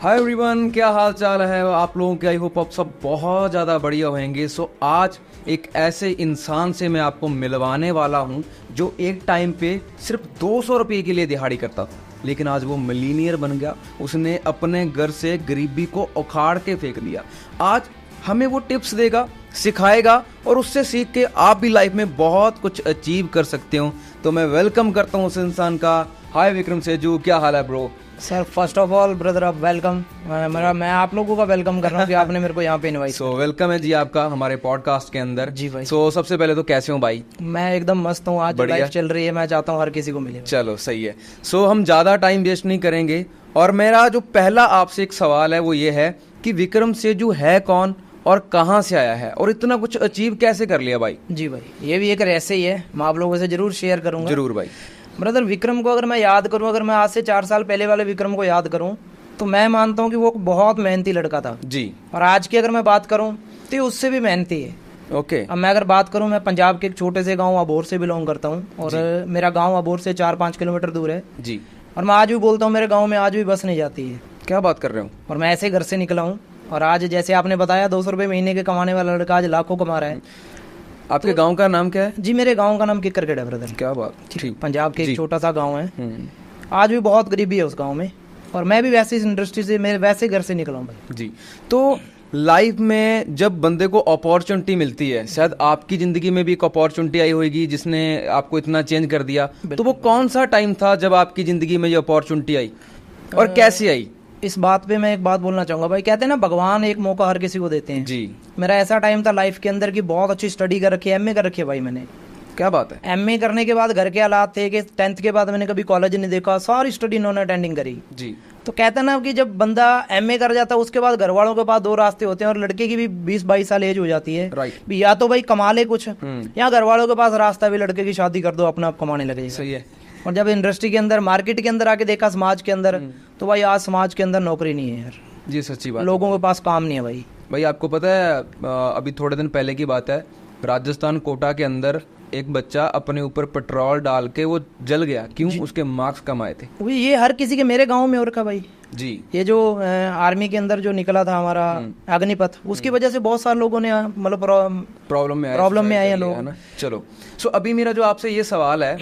Hi everyone, क्या हाल चाल है आप लोगों के। आई होप आप सब बहुत ज़्यादा बढ़िया होंगे। सो आज एक ऐसे इंसान से मैं आपको मिलवाने वाला हूँ जो एक टाइम पे सिर्फ 200 रुपये के लिए दिहाड़ी करता था, लेकिन आज वो मिलीनियर बन गया। उसने अपने घर से गरीबी को उखाड़ के फेंक दिया। आज हमें वो टिप्स देगा, सिखाएगा और उससे सीख के आप भी लाइफ में बहुत कुछ अचीव कर सकते हो। तो मैं वेलकम करता हूँ उस इंसान का। हाय विक्रम सेजू, क्या हाल है bro? Sir first of all brother आप वेलकम। मैं आप लोगों का वेलकम कर रहा हूँ कि आपने मेरे को यहाँ पे इनवाइट। सो वेलकम है जी आपका हमारे पॉडकास्ट के अंदर। जी भाई। सो सबसे पहले तो कैसे हो भाई? मैं एकदम मस्त हूँ। आज लाइफ चल रही है, मैं चाहता हूँ हर किसी को मिले। चलो सही है। सो हम ज़्यादा टाइम वेस्ट नहीं करेंगे और मेरा जो पहला आपसे एक सवाल है वो ये है कि विक्रम सेजू है कौन और कहाँ से आया है और इतना कुछ अचीव कैसे कर लिया भाई? जी भाई, ये भी एक रहस्य ही है, मैं आप लोगों से जरूर शेयर करूँगा। जरूर भाई। ब्रदर विक्रम को अगर मैं याद करूँ, अगर मैं आज से 4 साल पहले वाले विक्रम को याद करूँ तो मैं मानता हूँ कि वो बहुत मेहनती लड़का था जी। और आज की अगर मैं बात करूँ तो ये उससे भी मेहनती है। ओके। अब मैं अगर बात करूँ, मैं पंजाब के एक छोटे से गाँव अबोर से बिलोंग करता हूँ और मेरा गाँव अबोर से 4-5 किलोमीटर दूर है जी। और मैं आज भी बोलता हूँ मेरे गाँव में आज भी बस नहीं जाती है। क्या बात कर रहे हो? और मैं ऐसे घर से निकला हूँ और आज जैसे आपने बताया 200 रुपये महीने के कमाने वाला लड़का आज लाखों कमा रहा है। आपके गांव का नाम क्या है? जी मेरे गांव का नाम किक्करगढ़ है ब्रदर। क्या बात, ठीक। पंजाब के एक छोटा सा गांव है। आज भी बहुत गरीबी है उस गांव में और मैं भी वैसे इस इंडस्ट्री से, मेरे वैसे घर से निकला हूँ भाई। जी। तो लाइफ में जब बंदे को अपॉर्चुनिटी मिलती है, शायद आपकी जिंदगी में भी एक अपॉर्चुनिटी आई होगी जिसने आपको इतना चेंज कर दिया, तो वो कौन सा टाइम था जब आपकी जिंदगी में ये अपॉर्चुनिटी आई और कैसे आई? इस बात पे मैं एक बात बोलना चाहूंगा भाई। कहते हैं ना भगवान एक मौका हर किसी को देते हैं। जी। मेरा ऐसा टाइम था लाइफ के अंदर कि बहुत अच्छी स्टडी कर रखी है, एमए कर रखी है भाई मैंने। क्या बात है? एमए करने के बाद घर के हालात थे कि 10th के बाद मैंने कभी कॉलेज नहीं देखा, सारी स्टडी नॉन अटेंडिंग करी। जी। तो कहते हैं ना कि जब बंदा एमए कर जाता है उसके बाद घर वालों के पास 2 रास्ते होते हैं और लड़के की भी 20-22 साल एज हो जाती है। राइट। या तो भाई कमा ले कुछ, या घर वालों के पास रास्ता भी लड़के की शादी कर दो, अपना आप कमाने लगे। सही है। और जब इंडस्ट्री के अंदर, मार्केट के अंदर आके देखा समाज के अंदर, तो भाई आज समाज के अंदर नौकरी नहीं है यार। जी सच्ची बात। लोगों के पास काम नहीं है भाई। भाई आपको पता है अभी थोड़े दिन पहले की बात है, राजस्थान कोटा के अंदर एक बच्चा अपने ऊपर पेट्रोल डाल के वो जल गया। क्यों? उसके मार्क्स कम आए थे। ये हर किसी के, मेरे गाँव में हो रखा भाई। जी। ये जो आर्मी के अंदर जो निकला था हमारा अग्निपथ, उसकी वजह से बहुत सारे लोगों ने मतलब प्रॉब्लम में आए हैं लोग, है ना। चलो। सो अभी मेरा जो आपसे ये सवाल है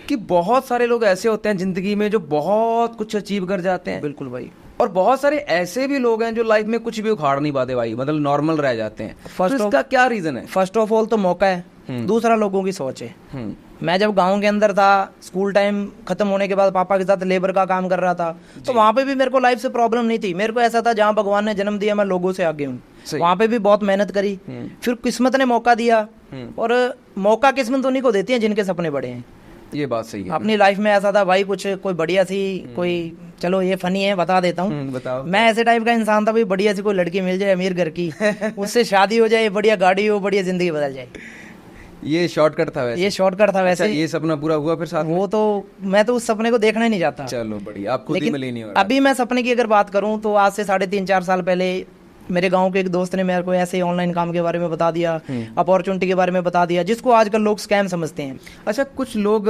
कि बहुत सारे लोग ऐसे होते हैं जिंदगी में जो बहुत कुछ अचीव कर जाते हैं। बिल्कुल भाई। और बहुत सारे ऐसे भी लोग हैं जो लाइफ में कुछ भी उखाड़ नहीं पाते भाई, मतलब नॉर्मल रह जाते हैं। तो इसका क्या रीजन है? फर्स्ट ऑफ ऑल तो मौका है, दूसरा लोगों की सोच है। मैं जब गांव के अंदर था, स्कूल टाइम खत्म होने के बाद पापा के साथ लेबर का काम कर रहा था, तो वहां पे भी मेरे को लाइफ से प्रॉब्लम नहीं थी। मेरे को ऐसा था जहां भगवान ने जन्म दिया मैं लोगों से आगे हूँ, वहां पे भी बहुत मेहनत करी। फिर किस्मत ने मौका दिया और मौका किस्मत उन्हीं को देती है जिनके सपने बड़े हैं। ये बात सही है। अपनी लाइफ में ऐसा था भाई, कुछ कोई बढ़िया सी कोई, चलो ये फनी है बता देता हूँ। बताओ। मैं ऐसे टाइप का इंसान था भाई, बढ़िया सी कोई लड़की मिल जाए अमीर घर की, उससे शादी हो जाए, बढ़िया गाड़ी हो, बढ़िया जिंदगी बदल जाए। ये शॉर्टकट था वैसे। ये शॉर्टकट था वैसे। अच्छा, ये सपना पूरा हुआ फिर साथ में? वो तो मैं तो उस सपने को देखना ही नहीं चाहता। चलो बढ़िया, आप खुद ही मिले नहीं। अभी मैं सपने की अगर बात करूं तो आज से 3.5-4 साल पहले मेरे गांव के एक दोस्त ने मेरे को ऐसे ऑनलाइन काम के बारे में बता दिया, अपॉर्चुनिटी के बारे में बता दिया, जिसको आजकल लोग स्कैम समझते हैं। अच्छा, कुछ लोग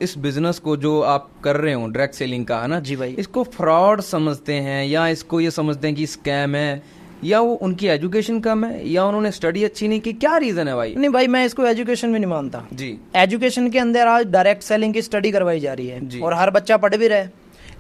इस बिजनेस को जो आप कर रहे हो डायरेक्ट सेलिंग का, है ना जी भाई, इसको फ्रॉड समझते हैं या इसको ये समझते हैं कि स्कैम है, या वो उनकी एजुकेशन कम है या उन्होंने स्टडी अच्छी नहीं की? क्या रीजन है भाई? नहीं भाई, मैं इसको एजुकेशन में नहीं मानता जी। एजुकेशन के अंदर आज डायरेक्ट सेलिंग की स्टडी करवाई जा रही है और हर बच्चा पढ़ भी रहा है,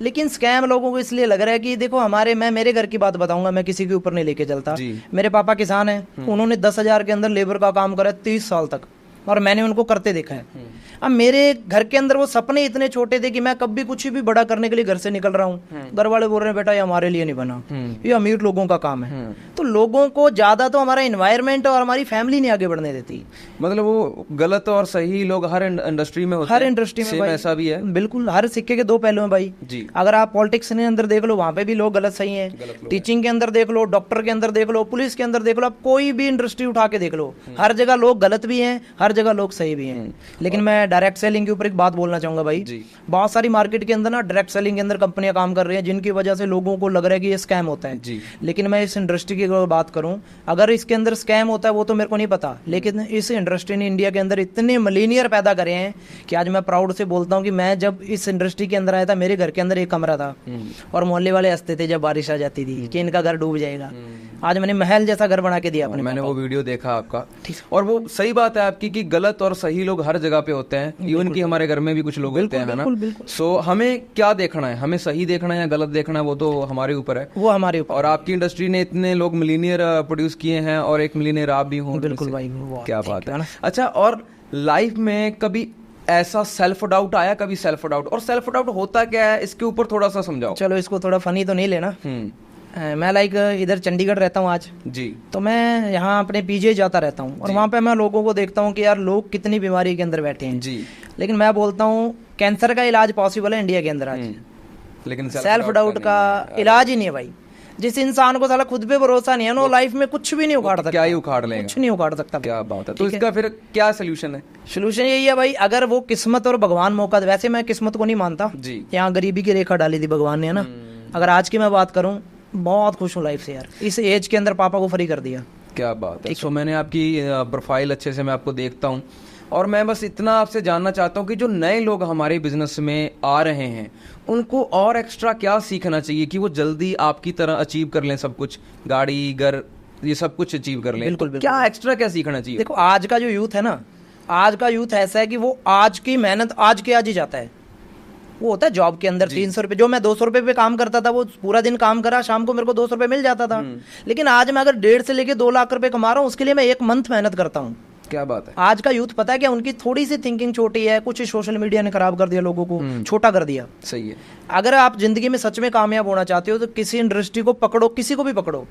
लेकिन स्कैम लोगों को इसलिए लग रहा है कि देखो मैं मेरे घर की बात बताऊंगा, मैं किसी के ऊपर नहीं लेके चलता। मेरे पापा किसान हैं, उन्होंने 10,000 के अंदर लेबर का काम करा 30 साल तक और मैंने उनको करते देखा है। अब मेरे घर के अंदर वो सपने इतने छोटे थे कि मैं कभी कुछ भी बड़ा करने के लिए घर से निकल रहा हूँ, घर वाले बोल रहे हैं बेटा ये हमारे लिए नहीं बना, ये अमीर लोगों का काम है। तो लोगों को ज्यादा तो हमारा एनवायरनमेंट और हमारी फैमिली नहीं आगे बढ़ने देती। मतलब वो गलत और सही लोग हर इंडस्ट्री में होते हैं। हर इंडस्ट्री में ऐसा भी है। बिल्कुल, हर सिक्के के 2 पहलू हैं भाई जी। अगर आप पॉलिटिक्स के अंदर देख लो, वहां पे भी लोग गलत सही हैं। टीचिंग के अंदर देख लो, डॉक्टर के अंदर देख लो, पुलिस के अंदर देख लो, आप कोई भी इंडस्ट्री उठा के देख लो, हर जगह लोग गलत भी हैं, हर जगह लोग सही भी हैं। लेकिन मैं डायरेक्ट सेलिंग के ऊपर एक बात बोलना चाहूंगा भाई, बहुत सारी मार्केट के अंदर ना डायरेक्ट सेलिंग के अंदर कंपनियां काम कर रही हैं जिनकी वजह से लोगों को लग रहा है कि ये स्कैम होता है। लेकिन मैं इस इंडस्ट्री की अगर बात करूं, अगर इसके अंदर स्कैम होता है वो तो मेरे को नहीं पता, लेकिन इस इंडस्ट्री ने इंडिया के अंदर इतने मिलीनियर पैदा करे हैं कि आज मैं प्राउड से बोलता हूँ कि मैं जब इस इंडस्ट्री के अंदर आया था, मेरे घर के अंदर एक कमरा था और मोहल्ले वाले हंसते थे जब बारिश आ जाती थी कि इनका घर डूब जाएगा। आज मैंने महल जैसा घर बना के दिया अपने। मैंने वो वीडियो देखा आपका, और वो सही बात है आपकी कि गलत और सही लोग हर जगह पे होते हैं, इवन कि हमारे घर में भी कुछ लोग होते हैं, है ना। सो हमें क्या देखना है, हमें सही देखना है या गलत देखना है, वो तो हमारे ऊपर है, वो हमारे ऊपर। और आपकी इंडस्ट्री ने इतने लोग मिलीनियर प्रोड्यूस किए हैं और एक मिलीनियर आप भी हो। बिल्कुल भाई, क्या बात है। अच्छा, और लाइफ में कभी ऐसा सेल्फ डाउट आया, कभी सेल्फ डाउट, और सेल्फ डाउट होता क्या है इसके ऊपर थोड़ा सा समझाओ। चलो इसको थोड़ा फनी तो नहीं लेना। मैं इधर चंडीगढ़ रहता हूँ आज जी, तो मैं यहाँ अपने पीजे जाता रहता हूँ और वहाँ पे मैं लोगों को देखता हूँ कि यार लोग कितनी बीमारी के अंदर बैठे हैं जी। लेकिन मैं बोलता हूँ कैंसर का इलाज पॉसिबल है इंडिया के अंदर आज, लेकिन सेल्फ डाउट का इलाज ही नहीं है भाई। जिस इंसान को साला खुद पे भरोसा नहीं है ना, लाइफ में कुछ भी नहीं उखाड़ सकता। क्या ही उखाड़ लेगा, कुछ नहीं उखाड़ सकता। क्या बात है। तो इसका फिर क्या सोल्यूशन है? सोल्यूशन यही है भाई, अगर वो किस्मत और भगवान मौका दे। वैसे मैं किस्मत को नहीं मानता जी, यहाँ गरीबी की रेखा डाली थी भगवान ने, है ना। अगर आज की मैं बात करूँ, बहुत खुश हूँ लाइफ से यार, इस एज के अंदर पापा को फ्री कर दिया। क्या बात है। सो मैंने आपकी प्रोफाइल अच्छे से मैं आपको देखता हूँ, और मैं बस इतना आपसे जानना चाहता हूँ कि जो नए लोग हमारे बिजनेस में आ रहे हैं उनको और एक्स्ट्रा क्या सीखना चाहिए कि वो जल्दी आपकी तरह अचीव कर लें, सब कुछ, गाड़ी घर ये सब कुछ अचीव कर लें। बिल्कुल, क्या एक्स्ट्रा क्या सीखना चाहिए? देखो आज का जो यूथ है ना, आज का यूथ ऐसा है कि वो आज की मेहनत आज के आज ही जाता है। वो होता है जॉब के अंदर 300 रुपए, जो मैं 200 रुपए पे काम करता था, वो पूरा दिन काम करा, शाम को मेरे को 200 रुपए मिल जाता था। लेकिन आज मैं अगर 1.5 से लेके 2 लाख रुपए कमा रहा हूँ, उसके लिए मैं 1 मंथ मेहनत करता हूँ। क्या बात है। आज का यूथ पता है क्या, उनकी थोड़ी सी थिंकिंग छोटी है, कुछ सोशल मीडिया ने खराब कर दिया, लोगों को छोटा कर दिया। सही है। अगर आप जिंदगी में सच में कामयाब होना चाहते हो तो किसी इंडस्ट्री को पकड़ो, किसी को भी पकड़ो,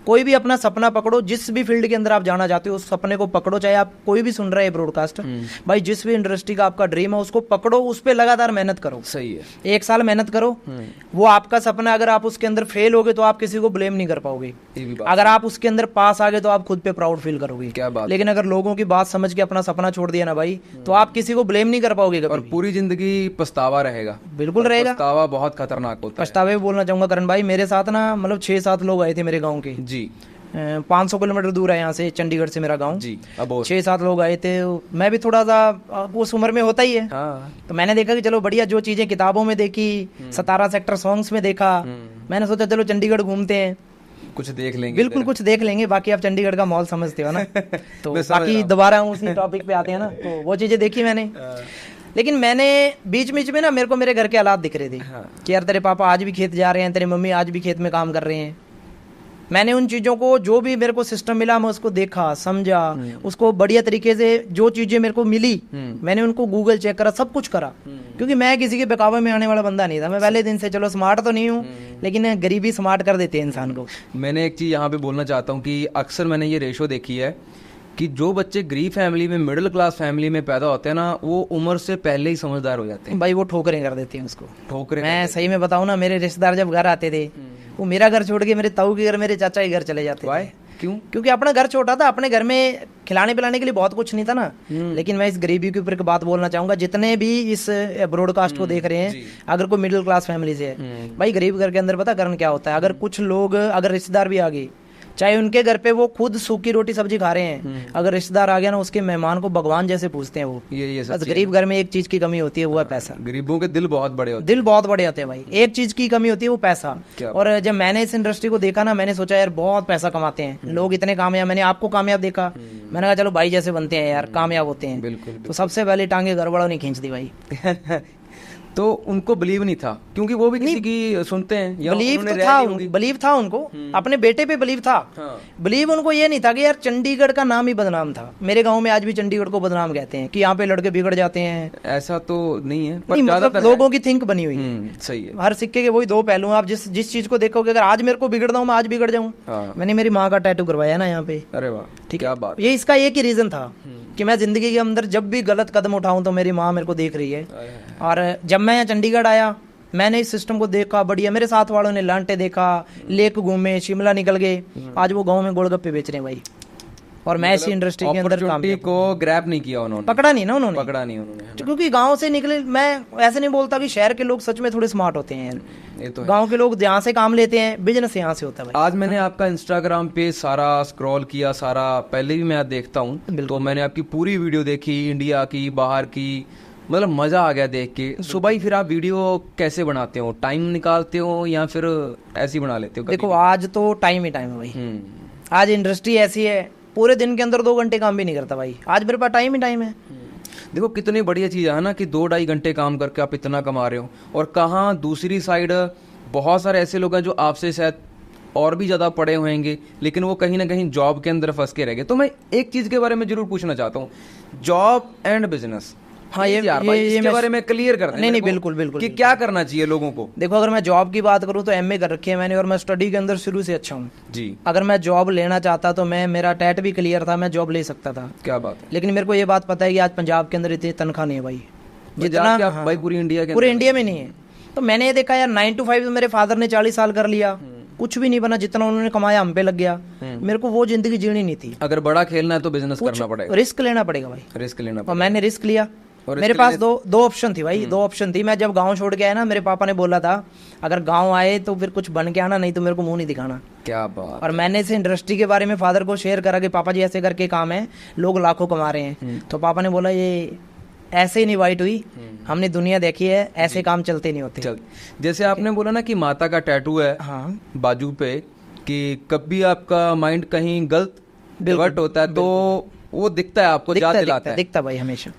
कोई भी अपना सपना पकड़ो, जिस भी फील्ड के अंदर आप जाना चाहते हो उस सपने को पकड़ो। चाहे आप कोई भी सुन रहे हैं ब्रॉडकास्ट भाई, जिस भी इंडस्ट्री का आपका ड्रीम है उसको पकड़ो, उस पर लगातार मेहनत करो। सही है। 1 साल मेहनत करो, वो आपका सपना, अगर आप उसके अंदर फेल हो गए तो आप किसी को ब्लेम नहीं कर पाओगे। अगर आप उसके अंदर पास आ गए तो आप खुद पे प्राउड फील करोगे। क्या बात। लेकिन अगर लोगों की बात समझ के अपना सपना छोड़ दिया ना भाई, तो आप किसी को ब्लेम नहीं कर पाओगे और पूरी जिंदगी पछतावा रहेगा। बिल्कुल रहेगा। पछतावा बहुत खतरनाक होता है। पछतावे बोलना चाहूंगा करण भाई, मेरे साथ ना मतलब 6-7 लोग आए थे मेरे गांव के जी। 500 किलोमीटर दूर है यहाँ से, चंडीगढ़ से मेरा गांव जी। अब 6-7 लोग आए थे, मैं भी थोड़ा सा उस उम्र में होता ही है। तो मैंने देखा कि चलो बढ़िया, जो चीजें किताबों में देखी, 17 सेक्टर सॉन्ग्स में देखा, मैंने सोचा चलो चंडीगढ़ घूमते हैं, कुछ देख लेंगे। बिल्कुल कुछ देख लेंगे। बाकी आप चंडीगढ़ का मॉल समझते हो ना तो बाकी दोबारा उसी टॉपिक पे आते हैं ना, तो वो चीजें देखी मैंने। लेकिन मैंने बीच बीच में ना, मेरे को मेरे घर के हालात दिख रहे थे कि यार तेरे पापा आज भी खेत जा रहे हैं, तेरी मम्मी आज भी खेत में काम कर रहे हैं। मैंने उन चीज़ों को, जो भी मेरे को सिस्टम मिला, मैं उसको देखा, समझा, उसको बढ़िया तरीके से, जो चीज़ें मेरे को मिली मैंने उनको गूगल चेक करा, सब कुछ करा, क्योंकि मैं किसी के बहकावे में आने वाला बंदा नहीं था। मैं पहले दिन से, चलो स्मार्ट तो नहीं हूँ, लेकिन गरीबी स्मार्ट कर देते हैं इंसान को। मैंने एक चीज़ यहाँ पे बोलना चाहता हूँ कि अक्सर मैंने ये रेशो देखी है कि जो बच्चे गरीब फैमिली में, मिडिल क्लास फैमिली में पैदा होते हैं ना, वो उम्र से पहले ही समझदार हो जाते हैं भाई। वो ठोकरें कर देते हैं उसको, ठोकरें। मैं सही में बताऊँ ना, मेरे रिश्तेदार जब घर आते थे, वो मेरा घर छोड़ के मेरे ताऊ के घर, मेरे चाचा के घर चले जाते थे। क्यों? क्योंकि अपना घर छोटा था, अपने घर में खिलाने पिलाने के लिए बहुत कुछ नहीं था ना। लेकिन मैं इस गरीबी के ऊपर एक बात बोलना चाहूंगा, जितने भी इस ब्रॉडकास्ट को देख रहे हैं, अगर कोई मिडिल क्लास फैमिली से है भाई, गरीब घर के अंदर पता कारण क्या होता है, अगर कुछ लोग, अगर रिश्तेदार भी आ गए, चाहे उनके घर पे वो खुद सूखी रोटी सब्जी खा रहे हैं, अगर रिश्तेदार आ गया ना, उसके मेहमान को भगवान जैसे पूछते हैं वो। ये बस गरीब घर में एक चीज की कमी होती है, वो है पैसा। गरीबों के दिल बहुत बड़े होते हैं, दिल बहुत बड़े होते हैं भाई। एक चीज की कमी होती है, वो पैसा। और जब मैंने इस इंडस्ट्री को देखा ना, मैंने सोचा यार बहुत पैसा कमाते हैं लोग, इतने कामयाब। मैंने आपको कामयाब देखा, मैंने कहा चलो भाई जैसे बनते हैं यार, कामयाब होते हैं। बिल्कुल। तो सबसे पहले टांगे घर वालों ने खींच दी भाई तो उनको बिलीव नहीं था, क्योंकि वो भी किसी की सुनते हैं। बिलीव तो था, बिलीव था उनको, अपने बेटे पे बिलीव था। बिलीव उनको ये नहीं था कि यार चंडीगढ़ का नाम ही बदनाम था। मेरे गांव में आज भी चंडीगढ़ को बदनाम कहते हैं कि यहाँ पे लड़के बिगड़ जाते हैं। ऐसा तो नहीं है, पर मतलब लोगों की थिंक बनी हुई है। सही है। हर सिक्के के वही 2 पहलू। आप जिस चीज को देखोगे, अगर आज मेरे को बिगड़ता हूँ, मैं आज बिगड़ जाऊँ। मैंने मेरी माँ का टैटू करवाया ना यहाँ पे। अरे वाह, ठीक है। बात ये इसका एक ही रीजन था कि मैं जिंदगी के अंदर जब भी गलत कदम उठाऊं तो मेरी माँ मेरे को देख रही है। और जब मैं यहाँ चंडीगढ़ आया, मैंने इस सिस्टम को देखा बढ़िया, मेरे साथ वालों ने लांटे देखा, लेक घूमे, शिमला निकल गए, आज वो गांव में गोलगप्पे बेच रहे हैं भाई। और मैं इसी इंडस्ट्री के अंदर काम अपॉर्चुनिटी को ग्रैब नहीं किया उन्होंने, पकड़ा नहीं ना उन्होंने, पकड़ा नहीं उन्होंने। क्योंकि गांव से निकले, मैं ऐसे नहीं बोलता कि शहर के लोग सच में थोड़े स्मार्ट होते हैं, ये तो गांव के लोग यहाँ से काम लेते हैं, बिजनेस यहाँ से होता है भाई। आज मैंने आपका इंस्टाग्राम पे सारा स्क्रॉल किया, सारा पहले भी मैं देखता हूँ, तो मैंने आपकी पूरी वीडियो देखी, इंडिया की, बाहर की, मतलब मजा आ गया देख के। सुबह ही फिर आप वीडियो कैसे बनाते हो, टाइम निकालते हो या फिर ऐसे ही बना लेते हो? देखो आज तो टाइम ही टाइम है भाई, आज इंडस्ट्री ऐसी है, पूरे दिन के अंदर 2 घंटे काम भी नहीं करता भाई, आज मेरे पास टाइम ही टाइम है। देखो कितनी बढ़िया चीज़ है ना कि 2-2.5 घंटे काम करके आप इतना कमा रहे हो, और कहाँ दूसरी साइड बहुत सारे ऐसे लोग हैं जो आपसे शायद और भी ज़्यादा पढ़े होंगे, लेकिन वो कहीं ना कहीं जॉब के अंदर फंस के रह गए। तो मैं एक चीज़ के बारे में जरूर पूछना चाहता हूँ, जॉब एंड बिजनेस। हाँ, ये इसके बारे में क्लियर कर दें। नहीं बिल्कुल बिल्कुल कि क्या करना चाहिए लोगों को। देखो अगर मैं जॉब की बात करूँ तो एमए कर रखी है मैंने, और मैं स्टडी के अंदर शुरू से अच्छा हूँ जी। अगर मैं जॉब लेना चाहता तो मेरा टेट भी क्लियर था, मैं जॉब ले सकता था। क्या बात है। लेकिन मेरे को ये बात पता है कि आज पंजाब के अंदर इतनी तनख्वाह नहीं है भाई, जितना भाई पूरी इंडिया में नहीं है। तो मैंने ये देखा यार 9 to 5 तो मेरे फादर ने 40 साल कर लिया, कुछ भी नहीं बना, जितना उन्होंने कमाया हम पे लग गया। मेरे को वो जिंदगी जीनी नहीं थी। अगर बड़ा खेलना है तो बिजनेस करना पड़ेगा, रिस्क लेना पड़ेगा भाई, रिस्क लेना पड़ेगा। और मैंने रिस्क लिया। मेरे पास दो ऑप्शन थी भाई, 2 ऑप्शन थी। मैं जब गांव छोड़ के आया ना, मेरे पापा ने बोला था अगर गांव आए तो फिर कुछ बन के आना, नहीं तो मेरे को मुंह नहीं दिखाना। क्या बात। और मैंने इस इंडस्ट्री के बारे में फादर को शेयर करा कि पापा जी ऐसे करके काम है, लोग लाखों कमा रहे हैं। तो पापा ने बोला ये ऐसे ही नहीं वाइट हुई, हमने दुनिया देखी है, ऐसे काम चलते नहीं होते। जैसे आपने बोला ना कि माता का टैटू है बाजू पे, कि कभी आपका माइंड कहीं गलत डिवर्ट होता है तो वो दिखता है आपको, याद दिलाता है। दिखता भाई हमेशा।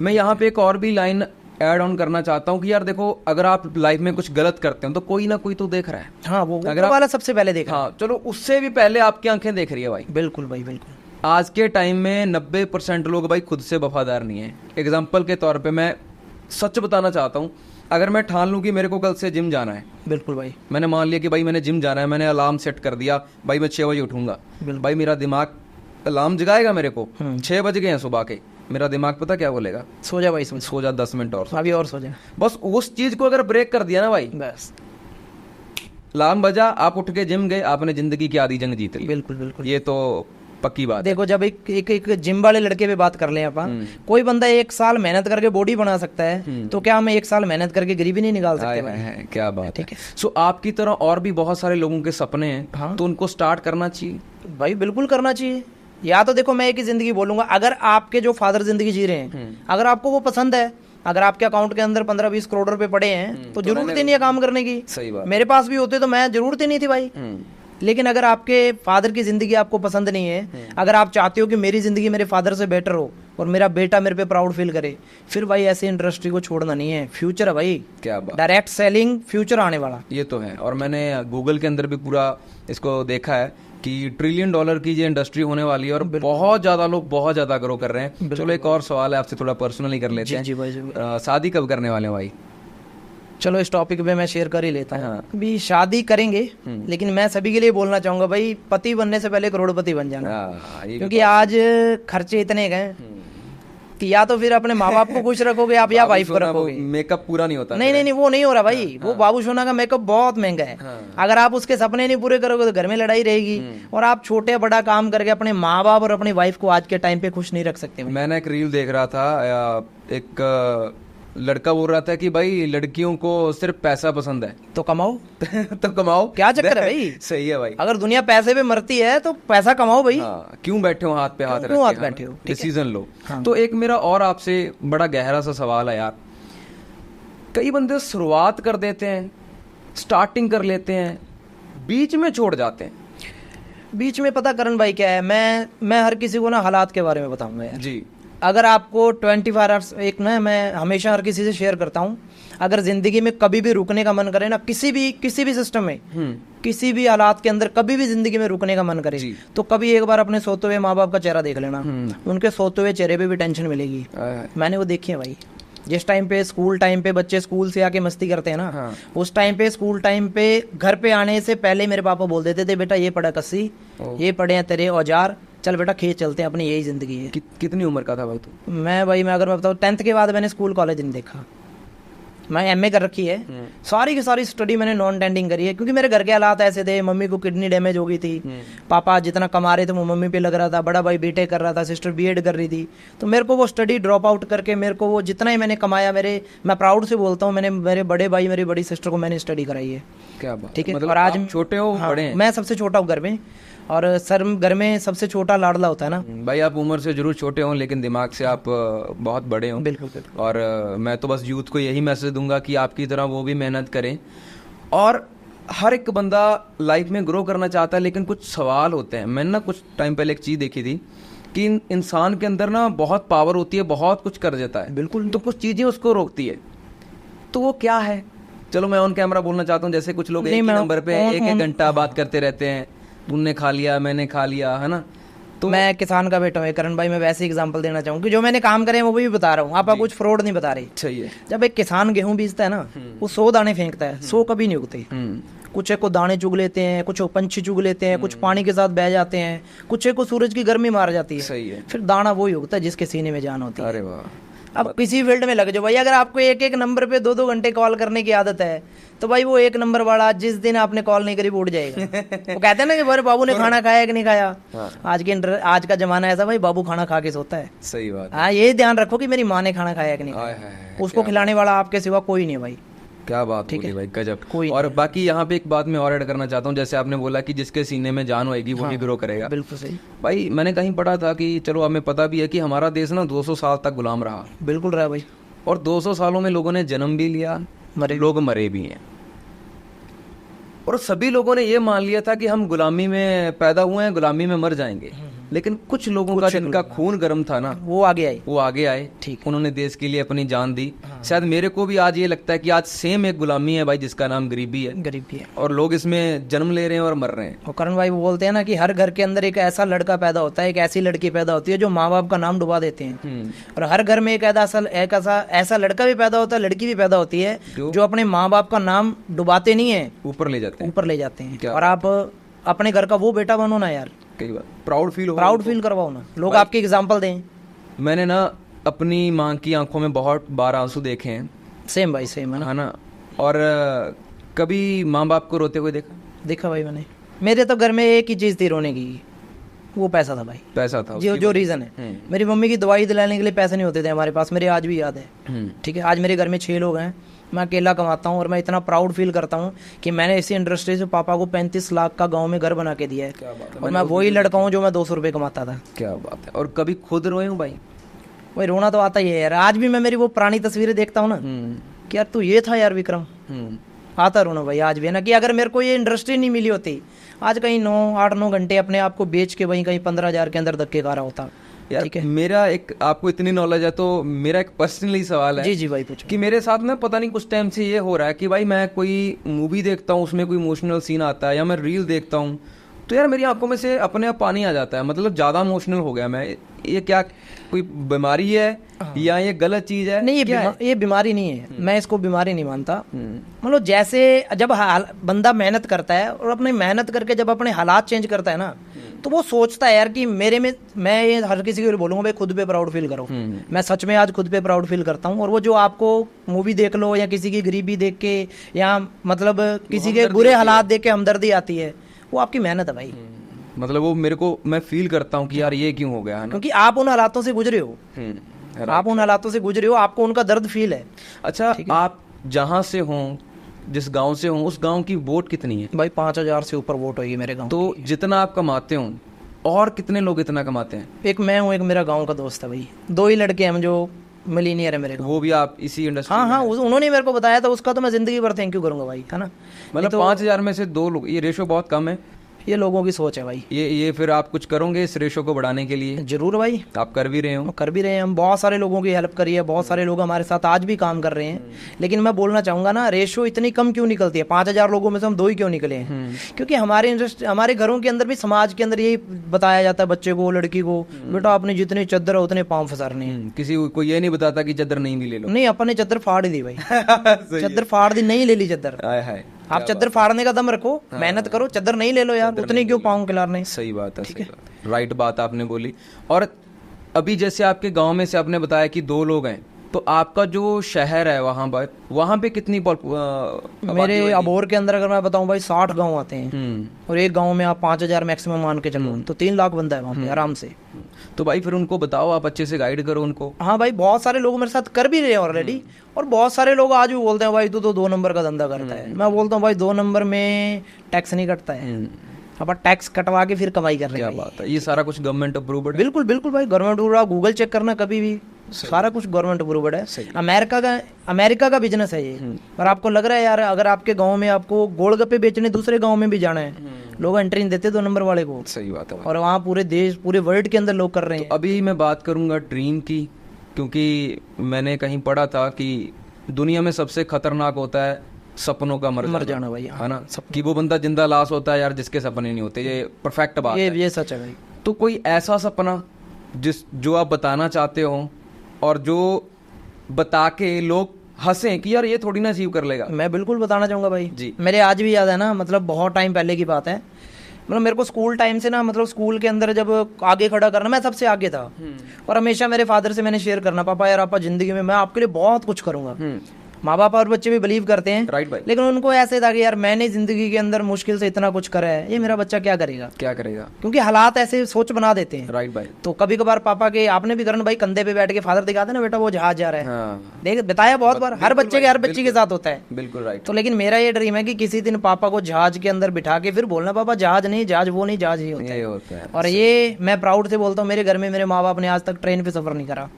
मैं यहाँ पे एक और भी लाइन ऐड ऑन करना चाहता हूँ कि यार देखो, अगर आप लाइफ में कुछ गलत करते हो तो कोई ना कोई तो देख रहा है। हाँ, वो अगर वाला सबसे पहले देख रहा है। हाँ, चलो उससे भी पहले आपकी आंखें देख रही है भाई। बिल्कुल भाई बिल्कुल। आज के टाइम में 90% लोग भाई खुद से वफादार नहीं है। एग्जाम्पल के तौर पे मैं सच बताना चाहता हूँ, अगर मैं ठान लूँ कि मेरे को कल से जिम जाना है, बिल्कुल भाई, मैंने मान लिया कि भाई मैंने जिम जाना है, मैंने अलार्म सेट कर दिया भाई मैं 6 बजे उठूंगा, भाई मेरा दिमाग अलार्म जगाएगा मेरे को, 6 बज गए हैं सुबह के, मेरा दिमाग पता क्या बोलेगा, सो जा भाई, सो जा 10 मिनट और, अभी और सो जा। बस उस चीज को अगर ब्रेक कर दिया ना भाई, बस अलार्म बजा, आप उठ के जिम गए, आपने जिंदगी की आधी जंग जीत ली। बिल्कुल बिल्कुल, ये तो पक्की बात। देखो जब एक जिम वाले लड़के पे बात कर लें अपन, कोई बंदा 1 साल मेहनत करके बॉडी बना सकता है, तो क्या हम 1 साल मेहनत करके गरीबी नहीं निकाल सकते भाई? क्या बात, ठीक है। सो आपकी तरह और भी बहुत सारे लोगों के सपने हैं, तो उनको स्टार्ट करना चाहिए भाई, बिल्कुल करना चाहिए। या तो देखो मैं एक ही जिंदगी बोलूंगा, अगर आपके जो फादर जिंदगी जी रहे हैं, अगर आपको वो पसंद है, अगर आपके अकाउंट के अंदर 15-20 करोड़ रुपए पड़े हैं, तो जरूरत ही नहीं है काम करने की। सही बात। मेरे पास भी होते तो मैं जरूरत ही नहीं थी भाई। लेकिन अगर आपके फादर की जिंदगी आपको पसंद नहीं है, अगर आप चाहते हो कि मेरी जिंदगी मेरे फादर से बेटर हो और मेरा बेटा मेरे पे प्राउड फील करे, फिर भाई ऐसी इंडस्ट्री को छोड़ना नहीं है। फ्यूचर है भाई, क्या बात, डायरेक्ट सेलिंग फ्यूचर आने वाला। ये तो है, और मैंने गूगल के अंदर भी पूरा इसको देखा है कि $1 ट्रिलियन की ये इंडस्ट्री होने वाली है, और बहुत ज्यादा लोग बहुत ज्यादा ग्रो कर रहे हैं। चलो एक और सवाल है आपसे, थोड़ा पर्सनली कर लेते हैं। जी भाई, शादी कब करने वाले हैं भाई? चलो इस टॉपिक पे मैं शेयर कर ही लेता हूँ। अभी शादी करेंगे, लेकिन मैं सभी के लिए बोलना चाहूंगा भाई, पति बनने से पहले करोड़पति बन जाना, क्योंकि आज खर्चे इतने गए कि या तो फिर अपने माँ बाप को खुश रखोगे आप, या वाइफ को रखोगे। मेकअप पूरा नहीं होता। नहीं, वो नहीं हो रहा भाई। वो बाबू सोना का मेकअप बहुत महंगा है। अगर आप उसके सपने नहीं पूरे करोगे तो घर में लड़ाई रहेगी, और आप छोटे बड़ा काम करके अपने माँ बाप और अपनी वाइफ को आज के टाइम पे खुश नहीं रख सकते। मैंने एक रील देख रहा था, एक लड़का बोल रहा था कि भाई लड़कियों को सिर्फ पैसा पसंद है, तो कमाओ तो कमाओ, क्या चक्कर है भाई? सही है भाई, अगर दुनिया पैसे पे मरती है तो पैसा कमाओ भाई। क्यों बैठे हो हाथ पे हाथ रख के, बैठे हो, डिसीजन लो। तो एक मेरा और आपसे बड़ा गहरा सा सवाल है यार, कई बंदे शुरुआत कर देते हैं, स्टार्टिंग कर लेते हैं, बीच में छोड़ जाते हैं। बीच में पता करण भाई क्या है, मैं हर किसी को ना हालात के बारे में बताऊंगा यार जी। अगर आपको 24 आवर्स, एक ना मैं हमेशा हर किसी से शेयर करता हूँ, अगर जिंदगी में कभी भी रुकने का मन करे ना, किसी भी सिस्टम में, किसी भी हालात के अंदर कभी भी जिंदगी में रुकने का मन करे, तो कभी एक बार अपने सोते हुए माँ बाप का चेहरा देख लेना। उनके सोते हुए चेहरे पे भी टेंशन मिलेगी। मैंने वो देखी है भाई। जिस टाइम पे स्कूल टाइम पे बच्चे स्कूल से आके मस्ती करते हैं ना, उस टाइम पे स्कूल टाइम पे घर पे आने से पहले मेरे पापा बोल देते थे, बेटा ये पढ़ा कस्सी, ये पढ़े हैं तेरे औजार, चल बेटा खेत चलते हैं, अपनी यही जिंदगी है। कितनी उम्र का था भाई तू? मैं अगर मैं बताऊँ 10th के बाद मैंने स्कूल कॉलेज नहीं देखा। मैं एमए कर रखी है, सारी की सारी स्टडी मैंने नॉन टेंडिंग करी है, क्योंकि मेरे घर के हालात ऐसे थे, मम्मी को किडनी डैमेज हो गई थी, पापा जितना कमा रहे थे वो मम्मी पे लग रहा था, बड़ा भाई बीटेक कर रहा था, सिस्टर बीएड कर रही थी, तो मेरे को वो स्टडी ड्रॉप आउट करके मेरे को वो जितना ही मैंने कमाया, मैं प्राउड से बोलता हूँ, मैंने मेरे बड़े भाई मेरी बड़ी सिस्टर को मैंने स्टडी कराई है। क्या बात, ठीक है। मतलब और आज आप छोटे हो बड़े हैं? मैं सबसे छोटा हूँ घर में, और सर घर में सबसे छोटा लाडला होता है ना। भाई आप उम्र से जरूर छोटे हो लेकिन दिमाग से आप बहुत बड़े हो। बिल्कुल बिल्कुल। और मैं तो बस यूथ को यही मैसेज दूंगा कि आपकी तरह वो भी मेहनत करें। और हर एक बंदा लाइफ में ग्रो करना चाहता है, लेकिन कुछ सवाल होते हैं। मैंने ना कुछ टाइम पहले एक चीज़ देखी थी कि इंसान के अंदर ना बहुत पावर होती है, बहुत कुछ कर देता है बिल्कुल, तो कुछ चीज़ें उसको रोकती है, तो वो क्या है? चलो मैं ऑन कैमरा बोलना चाहता हूँ, जैसे कुछ लोग एक ही नंबर पे एक घंटा बात करते रहते हैं, तुमने खा लिया मैंने खा लिया, है ना। तो मैं किसान का बेटा हूँ करण भाई, मैं वैसे एग्जांपल देना चाहूँगी, जो मैंने काम करे हैं वो भी बता रहा हूँ, आपका कुछ फ्रॉड नहीं बता रही। सही है। जब एक किसान गेहूं बीजता है ना, वो 100 दाने फेंकता है, 100 कभी नहीं उगते। कुछ एक को दाने चुग लेते हैं, कुछ पंछी चुग लेते हैं, कुछ पानी के साथ बह जाते हैं, कुछ एक को सूरज की गर्मी मार जाती है। सही है। फिर दाना वही उगता है जिसके सीने में जान होती है। अरे वाह। अब किसी फील्ड में लग जाओ भाई, अगर आपको एक एक नंबर पे 2-2 घंटे कॉल करने की आदत है, तो भाई वो एक नंबर वाला जिस दिन आपने कॉल नहीं करी वो उड़ जाएगा। वो कहते हैं ना कि भाई बाबू ने खाना खाया कि नहीं खाया। आज का जमाना ऐसा भाई, बाबू खाना खा के सोता है। सही बात। हाँ, ये ध्यान रखो कि मेरी माँ ने खाना खाया कि नहीं खाया, उसको खिलाने वाला आपके सिवा कोई नहीं है भाई। क्या बात बोली भाई, गजब। और बाकी यहाँ पे एक बात मैं और ऐड करना चाहता हूँ, जैसे आपने बोला कि जिसके सीने में जान होएगी वही ग्रो करेगा। बिल्कुल सही भाई। मैंने कहीं पढ़ा था कि चलो हमें पता भी है कि हमारा देश ना 200 साल तक गुलाम रहा। बिल्कुल रहा भाई। और 200 सालों में लोगों ने जन्म भी लिया, लोग मरे भी हैं, और सभी लोगों ने ये मान लिया था कि हम गुलामी में पैदा हुए हैं, गुलामी में मर जाएंगे। लेकिन कुछ लोगों का जिनका खून गर्म था ना, वो आगे आए। ठीक, उन्होंने देश के लिए अपनी जान दी। शायद मेरे को भी आज ये लगता है कि आज सेम एक गुलामी है भाई, जिसका नाम गरीबी है, और लोग इसमें जन्म ले रहे हैं और मर रहे हैं। और करण भाई वो बोलते हैं ना कि हर घर के अंदर एक ऐसा लड़का पैदा होता है, एक ऐसी लड़की पैदा होती है जो माँ बाप का नाम डुबा देते हैं। और हर घर में एक ऐसा लड़का भी पैदा होता है, लड़की भी पैदा होती है जो अपने माँ बाप का नाम डुबाते नहीं है, ऊपर ले जाते हैं। और आप अपने घर का वो बेटा बनो ना यार, कई बार प्राउड फील करवाओ ना, लोग आपकी एग्जांपल दें। मैंने ना अपनी माँ की आंखों में बहुत बार आंसू देखे हैं। सेम भाई, सेम है ना। और कभी माँ बाप को रोते हुए देखा भाई मैंने। मेरे तो घर में एक ही चीज थी रोने की, वो पैसा था भाई। पैसा था जो रीजन है। मेरी मम्मी की दवाई दिलाने के लिए पैसे नहीं होते थे हमारे पास, मेरे आज भी याद है। ठीक है, आज मेरे घर में 6 लोग हैं, मैं अकेला कमाता हूँ, और मैं इतना प्राउड फील करता हूँ कि मैंने इसी इंडस्ट्री से पापा को 35 लाख का गांव में घर बना के दिया है। और मैं वही लड़का हूँ जो मैं 200 रुपये कमाता था। क्या बात है। और कभी खुद रोए हूँ भाई? भाई रोना तो आता ही है यार। आज भी मैं मेरी वो पुरानी तस्वीरें देखता हूँ ना कि यार तू ये था यार विक्रम, आता रोना भाई आज भी है ना। कि अगर मेरे को ये इंडस्ट्री नहीं मिली होती, आज कहीं 8-9 घंटे अपने आप को बेच के वहीं कहीं 15,000 के अंदर धक्के खा रहा होता। यार मेरा एक, आपको इतनी नॉलेज है तो मेरा एक पर्सनली सवाल है। जी भाई पूछो। कि मेरे साथ में पता नहीं कुछ टाइम से ये हो रहा है कि भाई मैं कोई मूवी देखता हूँ, उसमें कोई इमोशनल सीन आता है, या मैं रील देखता हूँ, तो यार मेरी आंखों में से अपने आप पानी आ जाता है। मतलब ज्यादा इमोशनल हो गया मैं। ये क्या कोई बीमारी है या ये गलत चीज है? नहीं, ये बीमारी नहीं है। मैं इसको बीमारी नहीं मानता। मतलब जैसे जब बंदा मेहनत करता है और अपनी मेहनत करके जब अपने हालात चेंज करता है ना, तो वो सोचता है यार कि मेरे में, मैं ये हर किसी को बोलूंगा भाई खुद पे प्राउड फील करो। मैं सच में आज खुद पे प्राउड फील करता हूँ। और वो जो आपको मूवी देख लो या किसी की गरीबी देख के या मतलब किसी के बुरे हालात देख के हमदर्दी आती है, वो आपकी मेहनत है भाई। मतलब वो मेरे को, मैं फील करता हूँ कि यार ये क्यों हो गया है ना? क्योंकि आप उन हालातों से गुजरे हो। आप उन हालातों से गुजरे हो, आपको उनका दर्द फील है। अच्छा, आप जहाँ से हो, जिस गांव से हो, उस गांव की वोट कितनी है? भाई 5,000 से ऊपर वोट होगी मेरे गांव। तो जितना आप कमाते हो, और कितने लोग इतना कमाते हैं? एक मैं हूँ, एक मेरा गाँव का दोस्त है भाई। 2 ही लड़के हैं जो मिलीनियर है मेरे को। वो भी आप इसी इंडस्ट्री? हाँ, उन्होंने मेरे को बताया था, उसका तो मैं जिंदगी भर थैंक यू करूंगा भाई, है ना। मतलब 5,000 में से 2 लोग, ये रेशो बहुत कम है। ये लोगों की सोच है भाई। ये फिर आप कुछ करोगे इस रेशो को बढ़ाने के लिए? जरूर भाई, आप कर भी रहे हो। कर भी रहे हैं हम। बहुत सारे लोगों की हेल्प करी है, बहुत सारे लोग हमारे साथ आज भी काम कर रहे हैं। लेकिन मैं बोलना चाहूंगा ना, रेशो इतनी कम क्यों निकलती है? 5,000 लोगों में से हम 2 ही क्यों निकले हैं? क्योंकि हमारे घरों के अंदर भी, समाज के अंदर यही बताया जाता है बच्चे को, लड़की को, बेटा अपने जितने चद्दर है उतने पाँव फंसाने हैं। किसी को ये नहीं बताता कि चद्दर नहीं भी ले लो। नहीं, अपने चद्दर फाड़ दी भाई। चद्दर फाड़ दी, नहीं ले ली चद्दर। आप चद्दर फाड़ने का दम रखो, मेहनत करो, चद्दर नहीं ले लो यार, उतने क्यों पाँव खिलाने। सही बात है, सही बात, राइट बात आपने बोली। और अभी जैसे आपके गांव में से आपने बताया कि 2 लोग हैं, तो आपका जो शहर है वहाँ पे कितनी मेरे अबोहर के अंदर अगर मैं बताऊं भाई 60 गांव आते हैं, और एक गांव में आप 5,000 मैक्सिमम मान के चलो, तो 3 लाख बंदा है वहाँ पे आराम से। तो भाई फिर उनको बताओ, आप अच्छे से गाइड करो उनको। हाँ भाई, बहुत सारे लोग मेरे साथ कर भी रहे हैं ऑलरेडी, और बहुत सारे लोग आज भी बोलते हैं भाई तू तो 2 नंबर का धंधा करता है। मैं बोलता हूँ भाई 2 नंबर में टैक्स नहीं कटता है, अब टैक्स कटवा के फिर कमाई कर रहे हैं। क्या बात है, ये सारा कुछ गवर्नमेंट अप्रूव्ड है? बिल्कुल बिल्कुल भाई, गवर्नमेंट अप्रूव्ड, गूगल चेक करना कभी भी, सारा कुछ गवर्नमेंट अप्रूव्ड है। अमेरिका का बिजनेस है ये। और आपको लग रहा है यार, अगर आपके गांव में आपको गोलगप्पे बेचने दूसरे गांव में भी जाना है, लोग एंट्री नहीं देते 2 नंबर वाले को। सही बात है। और वहाँ पूरे देश, पूरे वर्ल्ड के अंदर लोग कर रहे हैं। तो अभी मैं बात करूंगा ड्रीम की, क्योंकि मैंने कहीं पढ़ा था कि दुनिया में सबसे खतरनाक होता है सपनों का मर जाना भाई, है ना, कि वो बंदा जिंदा लाश होता है यार जिसके सपने नहीं होते। ये परफेक्ट बात है, ये सच है भाई। तो कोई ऐसा सपना जो आप बताना चाहते हो और जो बता के लोग हंसें कि यार ये थोड़ी ना अचीव कर लेगा? मैं बिल्कुल बताना चाहूंगा भाई जी। मेरे आज भी याद है ना, मतलब बहुत टाइम पहले की बात है, मतलब मेरे को स्कूल टाइम से ना, मतलब स्कूल के अंदर जब आगे खड़ा करना, मैं सबसे आगे था। और हमेशा मेरे फादर से मैंने शेयर करना, पापा यार आपा जिंदगी में मैं आपके लिए बहुत कुछ करूंगा। माँ बाप और बच्चे भी बिलीव करते हैं, राइट भाई। लेकिन उनको ऐसे था कि यार मैंने जिंदगी के अंदर मुश्किल से इतना कुछ करा है, ये मेरा बच्चा क्या करेगा, क्योंकि हालात ऐसे सोच बना देते हैं। राइट भाई। तो कभी कभार पापा के, आपने भी करण भाई कंधे पे बैठ के फादर दिखाते ना, बेटा वो जहाज जा रहा है। हाँ। देख बताया बहुत बार, हर बच्चे के हर बच्ची के साथ होता है। बिल्कुल राइट। तो लेकिन मेरा ये ड्रीम है कि किसी दिन पापा को जहाज के अंदर बिठा के फिर बोलना, पापा जहाज नहीं, जहाज वो नहीं, जहाज ही होता है। और ये मैं प्राउड से बोलता हूँ, मेरे घर में मेरे माँ बाप ने आज तक ट्रेन पे सफर नहीं करा,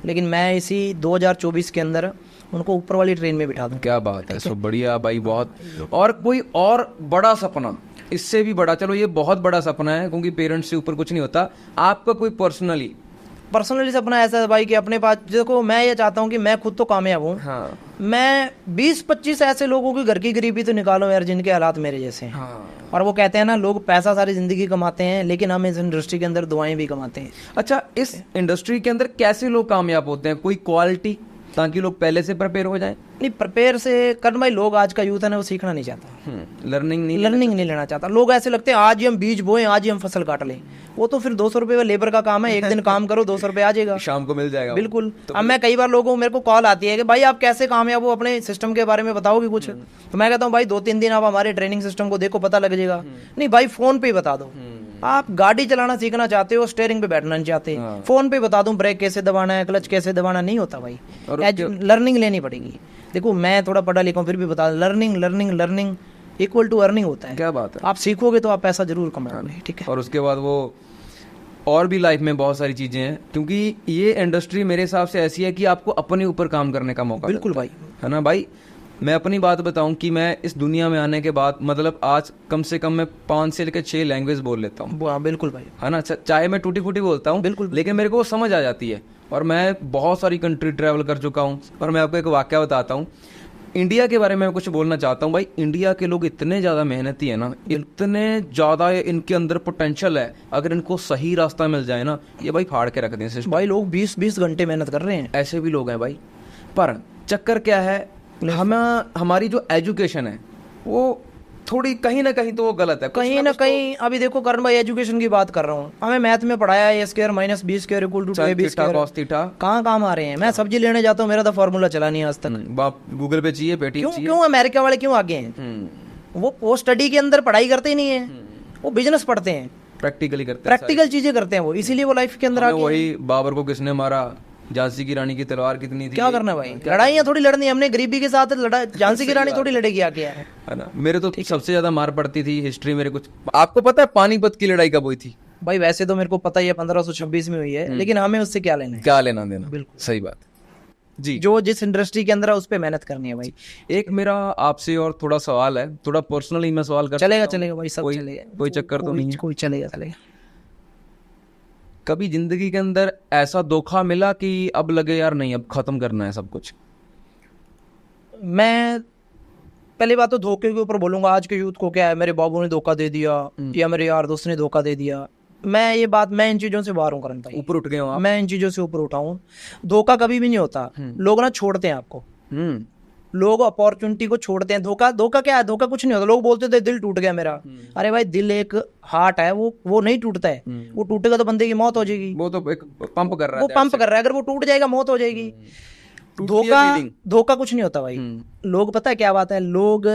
लेकिन मैं इसी 2024 के अंदर उनको ऊपर वाली ट्रेन में बिठा दूं। क्या बात है, सो बढ़िया भाई, बहुत। और कोई और बड़ा सपना, इससे भी बड़ा, चलो ये बहुत बड़ा सपना है क्योंकि पेरेंट्स से ऊपर कुछ नहीं होता, आपका कोई पर्सनली सपना ऐसा है भाई कि अपने पास, देखो मैं ये चाहता हूँ कि मैं खुद तो कामयाब हूँ। हाँ। मैं 20-25 ऐसे लोगों की घर की गरीबी तो निकालो यार जिनके हालात मेरे जैसे हैं। हाँ। और वो कहते हैं ना, लोग पैसा सारी जिंदगी कमाते हैं, लेकिन हम इस इंडस्ट्री के अंदर दुआएं भी कमाते हैं। अच्छा, इस इंडस्ट्री के अंदर कैसे लोग कामयाब होते हैं? कोई क्वालिटी, ताकि लोग पहले से प्रिपेयर हो जाएं? नहीं, प्रिपेयर से करण भाई, लोग आज का यूथ है ना, वो सीखना नहीं चाहता, लर्निंग नहीं लेना चाहता। लोग ऐसे लगते हैं आज ही हम बीज बोएं, आज ही हम फसल काट लें। वो तो फिर 200 रुपये लेबर का काम है, एक दिन काम करो 200 रुपये आ जाएगा, शाम को मिल जाएगा। बिल्कुल। तो अब मैं कई बार लोगों, मेरे को कॉल आती है कि भाई आप कैसे कामयाब हो, अपने सिस्टम के बारे में बताओगे कुछ? तो मैं कहता हूँ भाई 2-3 दिन आप हमारे ट्रेनिंग सिस्टम को देखो, पता लग जाएगा। नहीं भाई, फोन पे ही बता दो। आप गाड़ी चलाना सीखना चाहते हो, स्टीयरिंग पे बैठना नहीं चाहते, फोन पे बता दूं ब्रेक कैसे दबाना है, क्लच कैसे दबाना, नहीं होता भाई। लर्निंग लेनी पड़ेगी। देखो मैं थोड़ा पढ़ा लिखा हूं, फिर भी बता, लर्निंग इक्वल टू अर्निंग होता है। क्या बात है। आप सीखोगे तो आप पैसा जरूर कमाओगे, ठीक है। और उसके बाद वो और भी लाइफ में बहुत सारी चीजें हैं, क्योंकि ये इंडस्ट्री मेरे हिसाब से ऐसी है कि आपको अपने ऊपर काम करने का मौका, बिल्कुल भाई, है ना भाई। मैं अपनी बात बताऊं कि मैं इस दुनिया में आने के बाद, मतलब आज कम से कम मैं 5 से लेकर 6 लैंग्वेज बोल लेता हूँ। बिल्कुल भाई, है ना, चाहे मैं टूटी फूटी बोलता हूँ, बिल्कुल, लेकिन मेरे को वो समझ आ जाती है। और मैं बहुत सारी कंट्री ट्रैवल कर चुका हूँ। और मैं आपको एक वाकया बताता हूँ, इंडिया के बारे में कुछ बोलना चाहता हूँ भाई। इंडिया के लोग इतने ज़्यादा मेहनती है ना, इतने ज़्यादा इनके अंदर पोटेंशियल है, अगर इनको सही रास्ता मिल जाए ना, ये भाई फाड़ के रख दें सिस्टम। भाई लोग 20-20 घंटे मेहनत कर रहे हैं, ऐसे भी लोग हैं भाई। पर चक्कर क्या है, हमारी जो एजुकेशन है वो थोड़ी कहीं ना कहीं तो वो गलत है, कहीं ना कहीं। अभी देखो करण भाई, एजुकेशन की बात कर रहा हूँ, हमें मैथ में पढ़ाया है a² - b² = ab²। कहाँ काम आ रहे हैं? मैं सब्जी लेने जाता हूँ, मेरा तो फॉर्मूला चला नहीं आज तक। बाप गूगल पे चाहिए, पेटीएम चाहिए। क्यों अमेरिका वाले क्यों आगे हैं? वो स्टडी के अंदर पढ़ाई करते ही नहीं है, वो बिजनेस पढ़ते हैं, प्रैक्टिकल चीजें करते हैं वो, इसीलिए वो लाइफ के अंदर आगे। वही बाबर को किसने मारा, झांसी की रानी की तलवार कितनी थी, क्या करना भाई, लड़ाइयाँ थोड़ी लड़नी, हमने गरीबी के साथ झांसी की रानी थोड़ी लड़ेगी आगे, है ना। मेरे तो सबसे ज्यादा मार पड़ती थी हिस्ट्री मेरे कुछ। आपको पता है पानीपत की लड़ाई कब हुई थी? भाई वैसे तो मेरे को पता ही है, 1526 में हुई है, लेकिन हमें उससे क्या लेना देना। बिल्कुल सही बात जी। जो जिस इंडस्ट्री के अंदर है उस पे मेहनत करनी है भाई। एक मेरा आपसे और थोड़ा सवाल है, थोड़ा पर्सनली मैं सवाल कर। चलेगा भाई, सब चलेगा, कोई चक्कर तो नहीं है? कोई चलेगा। कभी जिंदगी के अंदर ऐसा धोखा मिला कि अब लगे यार नहीं, अब खत्म करना है सब कुछ? मैं पहली बात तो धोखे के ऊपर बोलूंगा, आज के यूथ को क्या है, मेरे बाबू ने धोखा दे दिया या मेरे यार दोस्त ने धोखा दे दिया। मैं इन चीजों से बाहर हूँ करण भाई, ऊपर उठ गए हो आप? मैं इन चीजों से ऊपर उठा हूँ। धोखा कभी भी नहीं होता, लोग ना छोड़ते हैं आपको। लोग अपॉर्चुनिटी को छोड़ते हैं। धोखा धोखा क्या है? धोखा कुछ नहीं होता। लोग बोलते थे दिल टूट गया मेरा, अरे भाई दिल एक हार्ट है, वो नहीं टूटता है। वो टूटेगा तो बंदे की मौत हो जाएगी। वो तो एक पंप कर रहा है, वो पंप कर रहा है, अगर वो टूट जाएगा मौत हो जाएगी। धोखा कुछ नहीं होता भाई। लोग पता है क्या बात है, लोग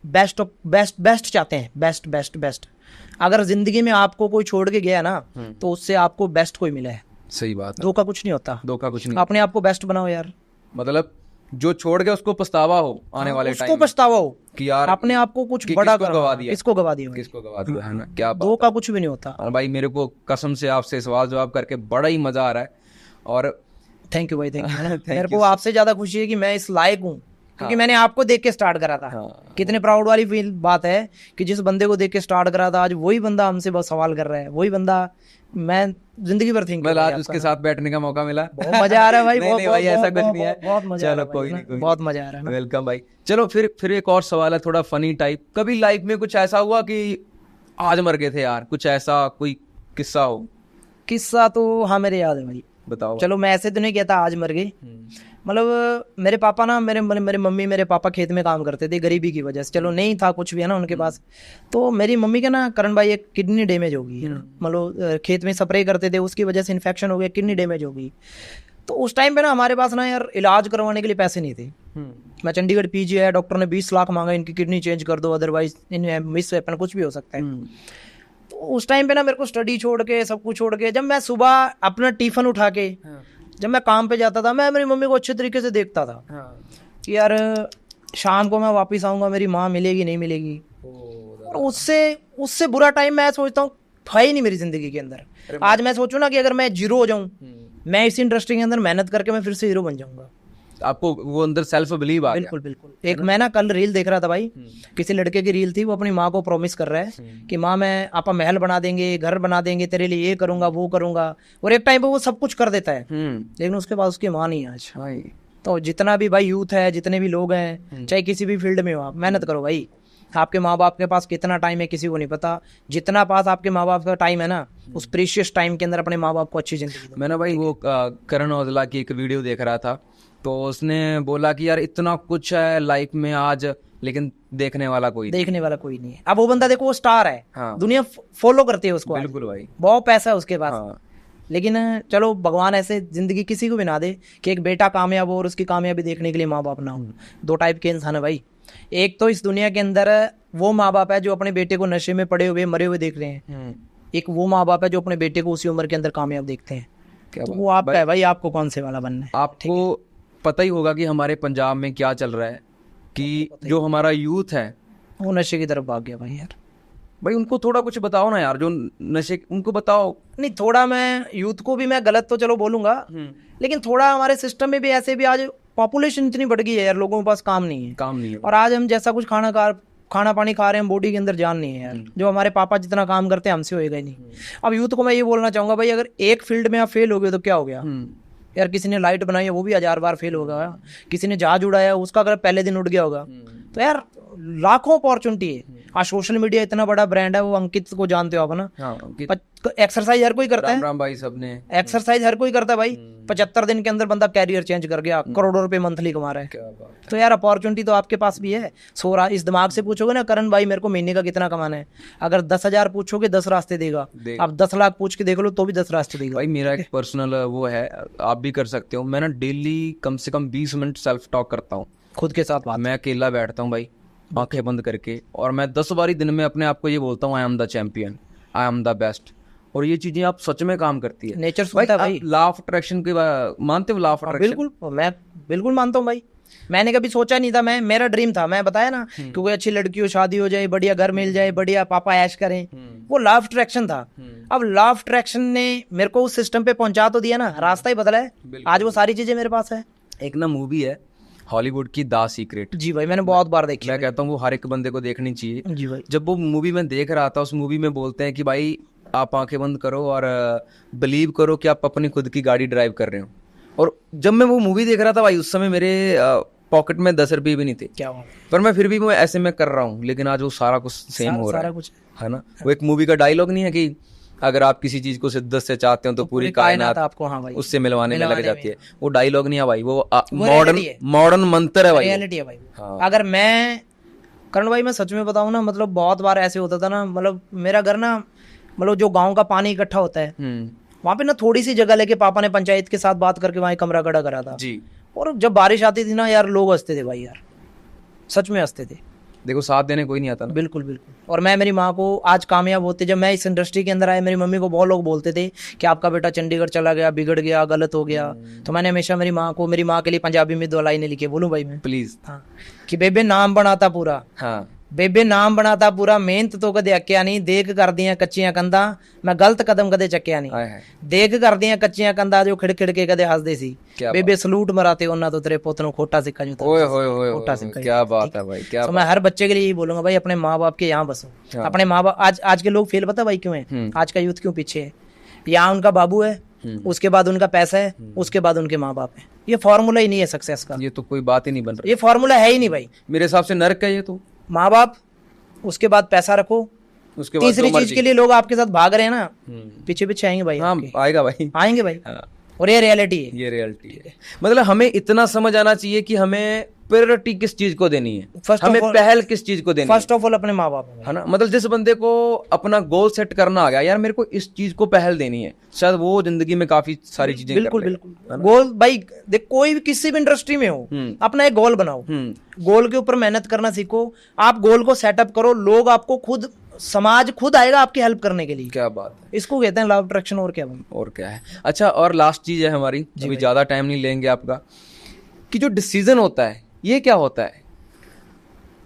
बेस्ट बेस्ट बेस्ट चाहते हैं, बेस्ट बेस्ट बेस्ट। अगर जिंदगी में आपको कोई छोड़ के गया ना तो उससे आपको बेस्ट कोई मिला है। सही बात है। धोखा कुछ नहीं होता, धोखा कुछ नहीं। अपने आप को बेस्ट बनाओ यार। मतलब जो छोड़ गया उसको पछतावा हो आने वाले टाइम में, उसको पछतावा हो कि यार अपने आप को कुछ बड़ा गवा दिया, किसको गवा दिया, किसको गवा दिया, है ना। क्या धोखा कुछ भी नहीं होता। और भाई मेरे को कसम से आपसे सवाल जवाब करके बड़ा ही मजा आ रहा है। और थैंक यू भाई, थैंक यू। मेरे को आपसे ज्यादा खुशी है कि मैं इस लायक हूँ, क्योंकि मैंने आपको देख के स्टार्ट करा था। कितने प्राउड वाली फील बात है कि जिस बंदे को देख के स्टार्ट करा था, आज वही बंदा हमसे बहुत सवाल कर रहा है। वही बंदा मैं जिंदगी भर थिंक आज उसके साथ बैठने का मौका मिला। बहुत मजा आ रहा है भाई। नहीं भाई ऐसा कुछ नहीं है, बहुत मजा। चलो कोई नहीं, बहुत मजा आ रहा है। वेलकम भाई। चलो फिर एक और सवाल है थोड़ा फनी टाइप। कभी लाइफ में कुछ ऐसा हुआ कि आज मर गए थे यार, कुछ ऐसा कोई किस्सा हो? किस्सा तो हाँ मेरे याद है भाई, बताओ। चलो मैं ऐसे तो नहीं कहता आज मर गई। मतलब मेरे पापा ना, मेरे मम्मी मेरे पापा खेत में काम करते थे गरीबी की वजह से। चलो नहीं था कुछ भी है ना उनके पास, तो मेरी मम्मी के ना करण भाई एक किडनी डैमेज हो गई। मतलब खेत में स्प्रे करते थे, उसकी वजह से इन्फेक्शन हो गया, किडनी डैमेज हो गई। तो उस टाइम पे ना हमारे पास ना यार इलाज करवाने के लिए पैसे नहीं थे। मैं चंडीगढ़ पीजी है, डॉक्टर ने 20 लाख मांगा, इनकी किडनी चेंज कर दो अदरवाइज इनमें मिस वेपन कुछ भी हो सकता है। तो उस टाइम पे ना मेरे को स्टडी छोड़ के सब कुछ छोड़ के, जब मैं सुबह अपना टिफिन उठा के जब मैं काम पे जाता था, मैं मेरी मम्मी को अच्छे तरीके से देखता था कि यार शाम को मैं वापस आऊंगा, मेरी माँ मिलेगी नहीं मिलेगी। और उससे बुरा टाइम मैं सोचता हूँ था ही नहीं मेरी जिंदगी के अंदर। आज मैं सोचूं ना कि अगर मैं जीरो हो जाऊं, मैं इस इंडस्ट्री के अंदर मेहनत करके मैं फिर से हीरो बन जाऊंगा। आपको वो अंदर सेल्फ बिलीव आ गया? बिल्कुल बिल्कुल। एक मैं ना कल रील देख रहा था भाई, किसी लड़के की रील थी, वो अपनी माँ को प्रॉमिस कर रहा है कि माँ मैं आपका महल बना देंगे, घर बना देंगे, तेरे लिए ये करूंगा वो करूंगा। और एक टाइम पे वो सब कुछ कर देता है, लेकिन उसके बाद उसकी माँ नहीं आज। तो जितना भी भाई यूथ है, जितने भी लोग हैं, चाहे किसी भी फील्ड में हो, आप मेहनत करो भाई। आपके माँ बाप के पास कितना टाइम है किसी को नहीं पता। जितना पास आपके माँ बाप का टाइम है ना, उस प्रीशियस टाइम के अंदर अपने माँ बाप को अच्छी जिंदगी दो। मैं ना भाई वो करण औजला की एक वीडियो देख रहा था, तो उसने बोला कि यार इतना कुछ है लाइफ में आज, लेकिन देखने वाला कोई नहीं है। अब वो बंदा देखो, वो स्टार है, दुनिया फॉलो करती है उसको। बिल्कुल भाई, बहुत पैसा है उसके पास। लेकिन चलो भगवान ऐसे जिंदगी किसी को भी ना दे कि एक बेटा कामयाब हो और उसकी कामयाबी देखने के लिए माँ बाप ना हो। दो टाइप के इंसान है भाई। एक तो इस दुनिया के अंदर वो माँ बाप है जो अपने बेटे को नशे में पड़े हुए मरे हुए देख रहे हैं। एक वो माँ बाप है जो अपने बेटे को उसी उम्र के अंदर कामयाब देखते हैं। तो वो आपका है भाई, आपको कौन से वाला बनना है। आपको पता ही होगा कि हमारे पंजाब में क्या चल रहा है, कि जो हमारा यूथ है वो नशे की तरफ भाग गया भाई। यार भाई उनको थोड़ा कुछ बताओ ना यार, जो नशे उनको बताओ। नहीं, थोड़ा मैं यूथ को भी मैं गलत तो चलो बोलूंगा, लेकिन थोड़ा हमारे सिस्टम में भी ऐसे भी आज पॉपुलेशन इतनी बढ़ गई है यार, लोगों के पास काम नहीं है। और आज हम जैसा कुछ खाना पानी खा रहे हैं, बॉडी के अंदर जान नहीं है यार। जो हमारे पापा जितना काम करते हैं हमसे होएगा ही नहीं। अब यूथ को मैं ये बोलना चाहूंगा भाई, अगर एक फील्ड में आप फेल हो गए तो क्या हो गया यार। किसी ने लाइट बनाई है, वो भी 1000 बार फेल होगा। किसी ने जहाज उड़ाया, उसका अगर पहले दिन उड़ गया होगा। तो यार लाखों अपॉर्चुनिटी है। आज सोशल मीडिया इतना बड़ा ब्रांड है, वो अंकित को जानते हो आप ना। एक्सरसाइज हर कोई करता है, राम भाई सबने एक्सरसाइज हर कोई करता है भाई। 75 दिन के अंदर बंदा कैरियर चेंज कर गया, करोड़ों रुपए मंथली कमा रहा है। तो यार अपॉर्चुनिटी तो आपके पास भी है। इस दिमाग से पूछोगे ना करण भाई मेरे को महीने का कितना कमाना है, अगर 10,000 पूछोगे 10 रास्ते देगा। आप 10 लाख पूछ के देख लो तो भी 10 रास्ते देगा भाई। मेरा एक पर्सनल वो है, आप भी कर सकते हो। मैं ना डेली कम से कम 20 मिनट सेल्फ टॉक करता हूँ खुद के साथ। मैं अकेला बैठता हूँ भाई, आंखें बंद करके, और मैं 10 बारी दिन में अपने आप को ये बोलता हूँ, I am the champion, I am the best. और ये चीजें आप सच में काम करती है। नेचर सुनता है भाई। लॉ ऑफ अट्रैक्शन के मानते हो? लॉ ऑफ अट्रैक्शन बिल्कुल, मैं बिल्कुल मानता हूँ भाई। मैंने कभी सोचा नहीं था, मेरा ड्रीम था, मैं बताया ना कि कोई अच्छी लड़की हो, शादी हो जाए, बढ़िया घर मिल जाए, बढ़िया पापा ऐश करें, वो लॉ ऑफ अट्रैक्शन था। अब लॉ ऑफ अट्रैक्शन ने मेरे को उस सिस्टम पे पहुंचा तो दिया ना, रास्ता ही बदला है। आज वो सारी चीजें मेरे पास है। एक ना मूवी है हॉलीवुड की, द सीक्रेट। जी भाई, मैंने बहुत बार देखी। मैं कहता हूँ वो हर एक बंदे को देखनी चाहिए। जी भाई। जब वो मूवी में देख रहा था, उस मूवी में बोलते हैं कि भाई आप आंखें बंद करो और बिलीव करो कि आप अपनी खुद की गाड़ी ड्राइव कर रहे हो। और जब मैं वो मूवी देख रहा था भाई, उस समय मेरे पॉकेट में 10 रुपये भी नहीं थे। क्या हुआ? पर मैं फिर भी मैं ऐसे में कर रहा हूँ, लेकिन आज वो सारा कुछ सेम हो रहा है, कुछ है ना। वो एक मूवी का डायलॉग नहीं है कि अगर आप किसी चीज को शिद्दत से चाहते हो तो पूरी कायनात आपको, हाँ भाई, उससे मिलवाने में लग जाती है। वो डायलॉग नहीं है भाई, वो reality है। मॉडर्न मंत्र है भाई, रियलिटी है भाई। हाँ। अगर मैं करण भाई, मैं सच में बताऊं ना, मतलब बहुत बार ऐसे होता था ना, मतलब मेरा घर ना, मतलब जो गांव का पानी इकट्ठा होता है वहां पे ना, थोड़ी सी जगह लेके पापा ने पंचायत के साथ बात करके वहां एक कमरा खड़ा करा था जी। और जब बारिश आती थी ना यार, लोग हंसते थे भाई यार, सच में हंसते थे। देखो साथ देने कोई नहीं आता ना। बिल्कुल बिल्कुल। और मैं मेरी माँ को आज कामयाब होते, जब मैं इस इंडस्ट्री के अंदर आया, मेरी मम्मी को बहुत लोग बोलते थे कि आपका बेटा चंडीगढ़ चला गया, बिगड़ गया, गलत हो गया। तो मैंने हमेशा मेरी माँ के लिए पंजाबी में 2 लाइनें लिखी, बोलूं भाई मैं? प्लीज। हाँ, कि बेबे नाम बनाता पूरा, हाँ, बेबे नाम बनाता पूरा, मेहनत तो कदे अक्या नहीं, देख कर दियां कच्चियां कंधा, मैं गलत कदम कदे चक्या नहीं, आए है। देख कर दियां कच्चियां कंधा, जो खिड़ खिड़ के कदे हंसदे सी, क्या बेबे सलूट मराते ਉਹਨਾਂ तो तेरे पुੱਤ ਨੂੰ खोटा सिक्का जूता। ओए होए होए खोटा होए, सिक्का। क्या बात है भाई, क्या तो मैं हर बच्चे के लिए यही बोलूंगा भाई, अपने माँ बाप के यहाँ बसो। हाँ। अपने माँ बाप, आज के लोग फेल पता भाई क्यों है, आज का यूथ क्यों पीछे है? यहाँ उनका बाबू है, उसके बाद उनका पैसा है, उसके बाद उनके माँ बाप है। ये फॉर्मूला ही नहीं है सक्सेस का, ये तो कोई बात ही नहीं बन रही, ये फॉर्मूला है ही नहीं भाई। मेरे हिसाब से नर्क है ये तो। माँ बाप, उसके बाद पैसा रखो, उसके बाद तीसरी चीज के लिए लोग आपके साथ भाग रहे हैं ना, पीछे पीछे आएंगे भाई। हाँ, आपके आएगा भाई, आएंगे भाई। हाँ। और ये रियलिटी है, ये रियलिटी है। मतलब हमें इतना समझ आना चाहिए कि हमें प्रायोरिटी किस चीज को देनी है, First of हमें all- पहल किस चीज को देनी फर्स्ट ऑफ ऑल अपने माँ बाप है ना। मतलब जिस बंदे को अपना गोल सेट करना आ गया, यार मेरे को इस चीज को पहल देनी है, शायद वो जिंदगी में काफी सारी चीजें बिल्कुल कर ले। बिल्कुल। गोल भाई देख, कोई भी किसी भी इंडस्ट्री में हो, अपना एक गोल बनाओ, गोल के ऊपर मेहनत करना सीखो, आप गोल को सेटअप करो, लोग आपको खुद, समाज खुद आएगा आपकी हेल्प करने के लिए। क्या बात है, इसको कहते हैं लव अट्रैक्शन। और क्या भाई? और क्या है। अच्छा, और लास्ट चीज है हमारी, अभी ज्यादा टाइम नहीं लेंगे आपका, कि जो डिसीजन होता है ये क्या होता है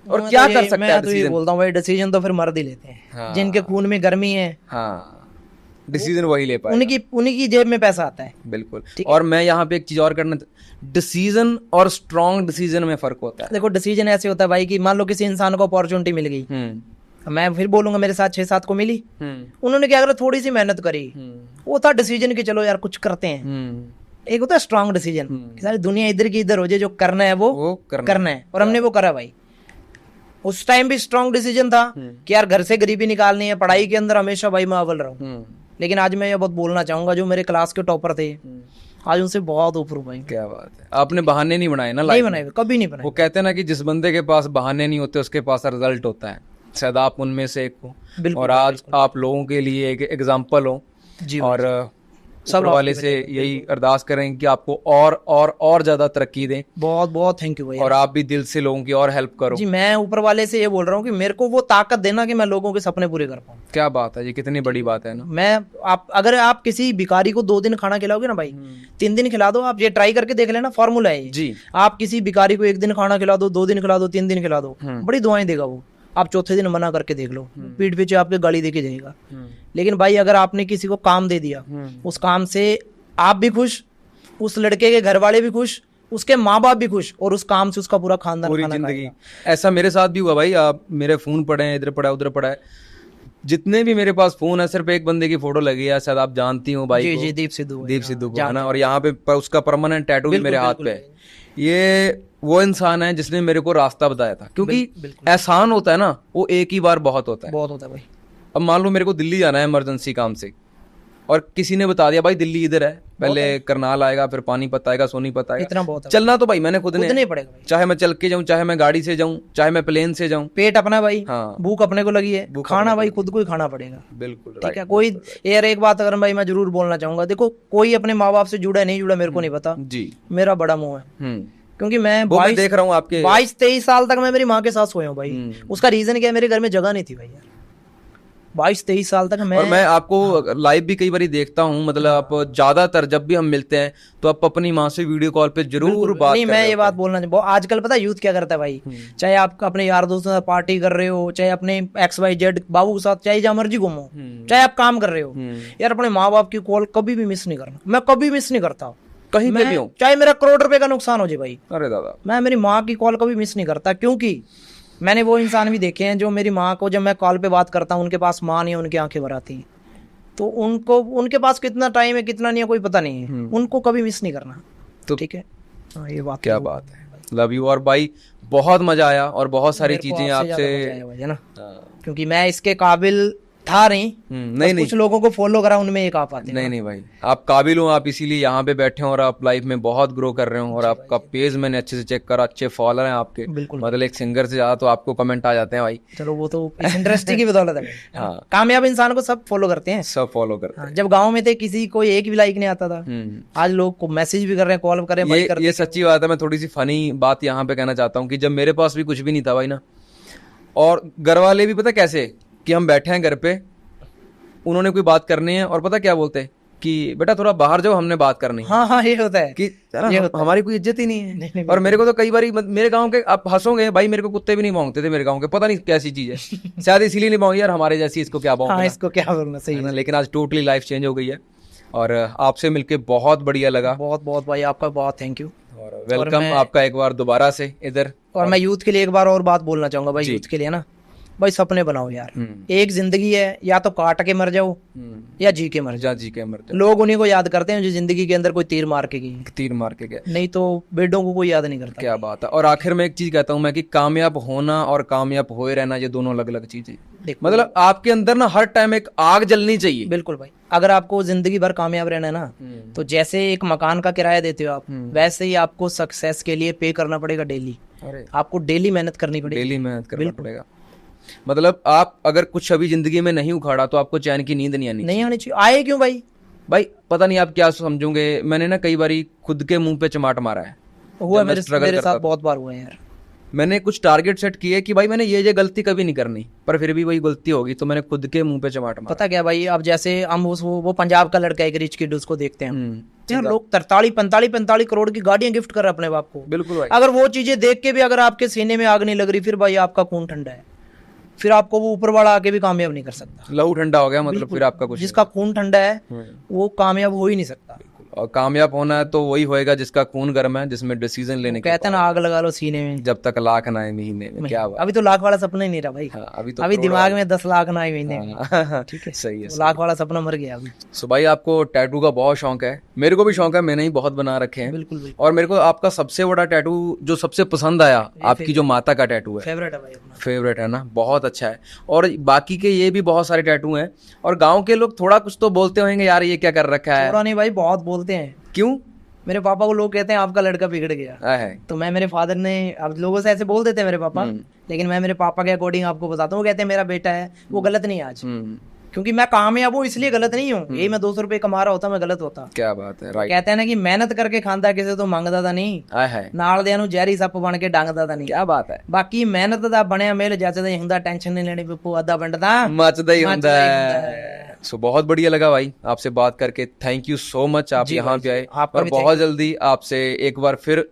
और क्या कर सकता है मैं तो ये डिसीजन? बोलता हूँ भाई, डिसीजन तो फिर मर्द ही लेते हैं। हाँ। जिनके खून में गर्मी है, हाँ, डिसीजन वही ले पाए, उन्हीं की जेब में पैसा आता है। बिल्कुल। और मैं यहाँ पे एक चीज और करना, डिसीजन और स्ट्रॉन्ग डिसीजन में फर्क होता है। देखो डिसीजन ऐसे होता है भाई कि मान लो किसी इंसान को अपॉर्चुनिटी मिल गई, मैं फिर बोलूंगा मेरे साथ 6-7 को मिली, उन्होंने क्या करा, थोड़ी सी मेहनत करी, वो था डिसीजन कि चलो यार कुछ करते हैं। एक होता है स्ट्रॉन्ग डिसीजन, सारी दुनिया इधर की इधर हो जाए, जो करना है वो करना है। और हमने वो करा भाई। उस टाइम भी स्ट्रॉन्ग डिसीजन था कि यार घर से गरीबी निकालनी है, पढ़ाई के अंदर हमेशा भाई मैं अव्वल रहूं। लेकिन आज मैं ये बहुत बोलना चाहूंगा, जो मेरे क्लास के टॉपर थे, आज उनसे बहुत ऊपर हूं भाई। क्या बात है, आपने बहाने नहीं बनाए ना, नहीं बनाए, कभी नहीं बनाए। वो कहते हैं ना कि जिस बंदे के पास बहाने नहीं होते उसके पास रिजल्ट होता है, शायद आप उनमें से एक हो। और आज आप लोगों के लिए एक एग्जाम्पल हो जी। और सब वाले से यही अरदास करें कि आपको और ज्यादा तरक्की दें। बहुत बहुत थैंक यू भाई। और आप भी दिल से लोगों की और हेल्प करो जी। मैं ऊपर वाले से ये बोल रहा हूँ कि मेरे को वो ताकत देना कि मैं लोगों के सपने पूरे कर पाऊँ। क्या बात है जी, कितनी बड़ी बात है ना। मैं अगर आप किसी भिखारी को 2 दिन खाना खिलाओगे ना भाई, 3 दिन खिला दो, आप ये ट्राई करके देख लेना, फॉर्मूला है जी। आप किसी भिखारी को 1 दिन खाना खिला दो, 2 दिन खिला दो, 3 दिन खिला दो, बड़ी दुआएं देगा वो। आप चौथे दिन मना करके देख लो, पीठ पीछे आपके गाली देके जाएगा। लेकिन भाई अगर आपने किसी को काम दे दिया, उस काम से आप भी खुश, उस लड़के के घर वाले भी खुश, उसके माँ बाप भी खुश, और उस काम से उसका पूरा खानदान, पूरी जिंदगी। ऐसा मेरे साथ भी हुआ भाई। आप मेरे फोन पड़े हैं, इधर पड़ा है उधर पड़ा है, जितने भी मेरे पास फोन है सिर्फ एक बंदे की फोटो लगी है, शायद आप जानती हो भाई। जी, दीप सिद्धू को है ना। और यहाँ पे उसका परमानेंट टैटू भी मेरे हाथ पे है। ये वो इंसान है जिसने मेरे को रास्ता बताया था, क्योंकि एहसान होता है ना, वो एक ही बार बहुत होता है। बहुत होता है भाई। अब मान लो मेरे को दिल्ली जाना है इमरजेंसी काम से, और किसी ने बता दिया भाई दिल्ली इधर है, पहले करनाल आएगा, फिर पानीपत आएगा, सोनीपत आएगा, इतना बहुत है। चलना तो भाई मैंने खुद नहीं पड़ेगा, चाहे मैं चल के जाऊं, चाहे मैं गाड़ी से जाऊं, चाहे मैं प्लेन से जाऊं। पेट अपना भाई, हाँ। भूख अपने को लगी है, खाना भाई खुद को ही खाना पड़ेगा। बिल्कुल ठीक है। कोई यार एक बात अगर भाई मैं जरूर बोलना चाहूंगा, देखो कोई अपने माँ बाप से जुड़ा नहीं जुड़ा मेरे को नहीं पता जी, मेरा बड़ा मुंह है, क्योंकि मैं देख रहा हूँ आपके 22-23 साल तक मैं मेरी माँ के साथ सोया हूँ भाई। उसका रीजन क्या है, मेरे घर में जगह नहीं थी भाई यार, 22-23 साल तक मैं। और मैं आपको लाइव भी कई बार देखता हूँ, मतलब आप ज्यादातर जब भी हम मिलते हैं तो आप अपनी माँ से वीडियो कॉल पे जरूर बात नहीं, मैं ये बात बोलना चाहूँ, आजकल पता है यूथ क्या करता है भाई, चाहे आप अपने यार दोस्तों के साथ पार्टी कर रहे हो, चाहे अपने XYZ बाबू के साथ, चाहे जहाँ मर्जी घूमो, चाहे आप काम कर रहे हो, यार अपने माँ बाप की कॉल कभी भी मिस नहीं करना। मैं कभी मिस नहीं करता, कहीं पे भी हो, चाहे मेरा करोड़ रुपए का नुकसान हो जाए भाई। अरे दादा, मैं मेरी माँ की कॉल कभी मिस नहीं करता, क्योंकि मैंने वो इंसान भी देखे हैं जो मेरी माँ को जब मैं कॉल पे बात करता हूँ, उनके पास माँ नहीं है, उनकी आंखें भर आती हैं, तो उनको उनके पास कितना टाइम है कितना नहीं है कोई पता नहीं है, उनको कभी मिस नहीं करना। तो ठीक है, ये बात क्या बात है। Love you. और भाई बहुत मजा आया और बहुत सारी चीजें आपसे है ना, क्योंकि मैं इसके काबिल था नहीं, नहीं कुछ लोगों को फॉलो करा, उनमें एक आप आते। नहीं भाई, आप काबिल हो, आप इसीलिए यहाँ पे बैठे हो और आप लाइफ में बहुत ग्रो कर रहे हो। और आपका पेज मैंने अच्छे से चेक करा, अच्छे फॉलोअर हैं आपके, बिल्कुल। मतलब एक सिंगर से ज्यादा तो आपको कमेंट आ जाते हैं भाई। चलो वो तो इस इंडस्ट्री की बदौलत है। हाँ, कामयाब इंसान को सब फॉलो करते हैं, सब फॉलो करते हैं। जब गाँव में थे किसी को एक भी लाइक नहीं आता था, आज लोग को मैसेज भी कर रहे हैं, कॉल कर रहे हैं। ये सच्ची बात है। मैं थोड़ी सी फनी बात यहाँ पे कहना चाहता हूँ कि जब मेरे पास भी कुछ भी नहीं था भाई ना, और घर वाले भी पता कैसे कि हम बैठे हैं घर पे, उन्होंने कोई बात करनी है और पता क्या बोलते हैं कि बेटा थोड़ा बाहर जाओ, हमने बात करनी है। हाँ, ये होता है कि हमारी कोई इज्जत ही नहीं है। नहीं, और मेरे को तो कई बार मेरे गांव के, आप हंसोगे भाई, मेरे को कुत्ते भी नहीं भौंकते थे मेरे गांव के, पता नहीं कैसी चीज है। शायद इसीलिए नहीं भौंकी यार, हमारे जैसी इसको क्या भौंकना, इसको क्या बोलना, सही है। लेकिन आज टोटली लाइफ चेंज हो गई है और आपसे मिलके बहुत बढ़िया लगा। बहुत बहुत भाई आपका बहुत थैंक यू और वेलकम आपका एक बार दोबारा से इधर। और मैं यूथ के लिए एक बार और बात बोलना चाहूंगा भाई, यूथ के लिए ना भाई, सपने बनाओ यार। एक जिंदगी है, या तो काट के मर जाओ या जी के मर जाओ। लोग उन्हीं को याद करते हैं जो जिंदगी के अंदर कोई तीर मार के गए, नहीं तो बेटों को कोई याद नहीं करता। क्या बात है। और आखिर में एक चीज कहता हूँ मैं कि कामयाब होना और कामयाब होए रहना, ये दोनों अलग अलग चीजें। मतलब आपके अंदर ना हर टाइम एक आग जलनी चाहिए। बिल्कुल भाई, अगर आपको जिंदगी भर कामयाब रहना है ना, तो जैसे एक मकान का किराया देते हो आप, वैसे ही आपको सक्सेस के लिए पे करना पड़ेगा डेली। आपको डेली मेहनत करनी पड़ेगा। मतलब आप अगर कुछ अभी जिंदगी में नहीं उखाड़ा तो आपको चैन की नींद नहीं आनी चाहिए। आए क्यों भाई पता नहीं आप क्या समझोगे। मैंने ना कई बारी खुद के मुंह पे चमाट मारा है, हुआ मेरे साथ बहुत बार हुआ है यार। मैंने कुछ टारगेट सेट किए कि भाई मैंने ये गलती कभी नहीं करनी, पर फिर भी वही गलती होगी, तो मैंने खुद के मुंह पे चमाट मारा। पता क्या भाई, अब जैसे हम वो पंजाब का लड़का एक रिच किड, उसको देखते हैं यार, लोग 43-45 करोड़ की गाड़ियां गिफ्ट कर रहे हैं अपने बाप को। बिल्कुल भाई। अगर वो चीजें देख के भी अगर आपके सीने में आग नहीं लग रही, फिर भाई आपका खून ठंडा है, फिर आपको वो ऊपर वाला आके भी कामयाब नहीं कर सकता। लहू ठंडा हो गया मतलब, फिर आपका कुछ, जिसका खून ठंडा है वो कामयाब हो ही नहीं सकता। और कामयाब होना है तो वही होएगा जिसका खून गर्म है, जिसमें डिसीजन लेने कहते हैं ना, आग लगा लो सीने में जब तक लाख ना आए महीने में। क्या बात। अभी तो लाख वाला सपना ही नहीं रहा भाई। अभी दिमाग में 10 लाख ना आए महीने में। ठीक है, सही है। लाख वाला सपना मर गया अभी। सो भाई आपको टैटू का बहुत शौक है, मेरे को भी शौक है, मैंने ही बहुत बना रखे हैं। बिल्कुल। और मेरे को आपका सबसे बड़ा टैटू जो सबसे पसंद आया, आपकी जो माता का टैटू है, फेवरेट है भाई, फेवरेट है ना, बहुत अच्छा है। और बाकी के ये भी बहुत सारे टैटू हैं, और गाँव के लोग थोड़ा कुछ तो बोलते होंगे यार ये क्या कर रखा है। थोड़ा नहीं भाई, बहुत बोलते हैं। क्यों? मेरे पापा को लोग कहते हैं आपका लड़का बिगड़ गया है, तो मैं, मेरे फादर ने, अब लोगों से ऐसे बोल देते हैं मेरे पापा, लेकिन मैं मेरे पापा के अकॉर्डिंग आपको बताता हूँ, वो कहते हैं मेरा बेटा है, वो गलत नहीं आज, क्योंकि मैं कामयाब हूँ इसलिए गलत नहीं हूँ। यही मैं 200 रुपए कमा रहा होता, मैं गलत होता। क्या बात है, राइट। कहते हैं ना कि मेहनत करके खांदा किसी तो मंगदा दा नहीं, नाल दियां नूं जहरी सप बन के डंगदा दा नहीं। क्या बात है। बाकी मेहनत दा बनया मेल जचदा ही हुंदा, टेंशन नहीं लेनी पप्पू, अद्धा पिंड दा मचदा ही हुंदा है। सो बहुत बढ़िया लगा भाई आपसे बात करके, थैंक यू सो मच, आप यहाँ पे आए। और बहुत जल्दी आपसे एक बार फिर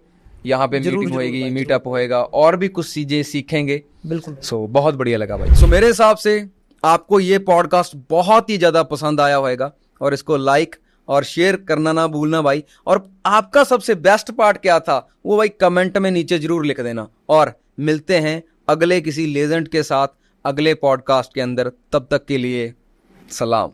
यहाँ पे मीटिंग होएगी, मीटअप होएगा, और भी कुछ चीजें सीखेंगे। बिल्कुल। सो बहुत बढ़िया लगा भाई। सो मेरे हिसाब से आपको ये पॉडकास्ट बहुत ही ज्यादा पसंद आया होगा, और इसको लाइक और शेयर करना ना भूलना भाई। और आपका सबसे बेस्ट पार्ट क्या था वो भाई कमेंट में नीचे जरूर लिख देना। और मिलते हैं अगले किसी लेजेंड के साथ अगले पॉडकास्ट के अंदर, तब तक के लिए सलाम।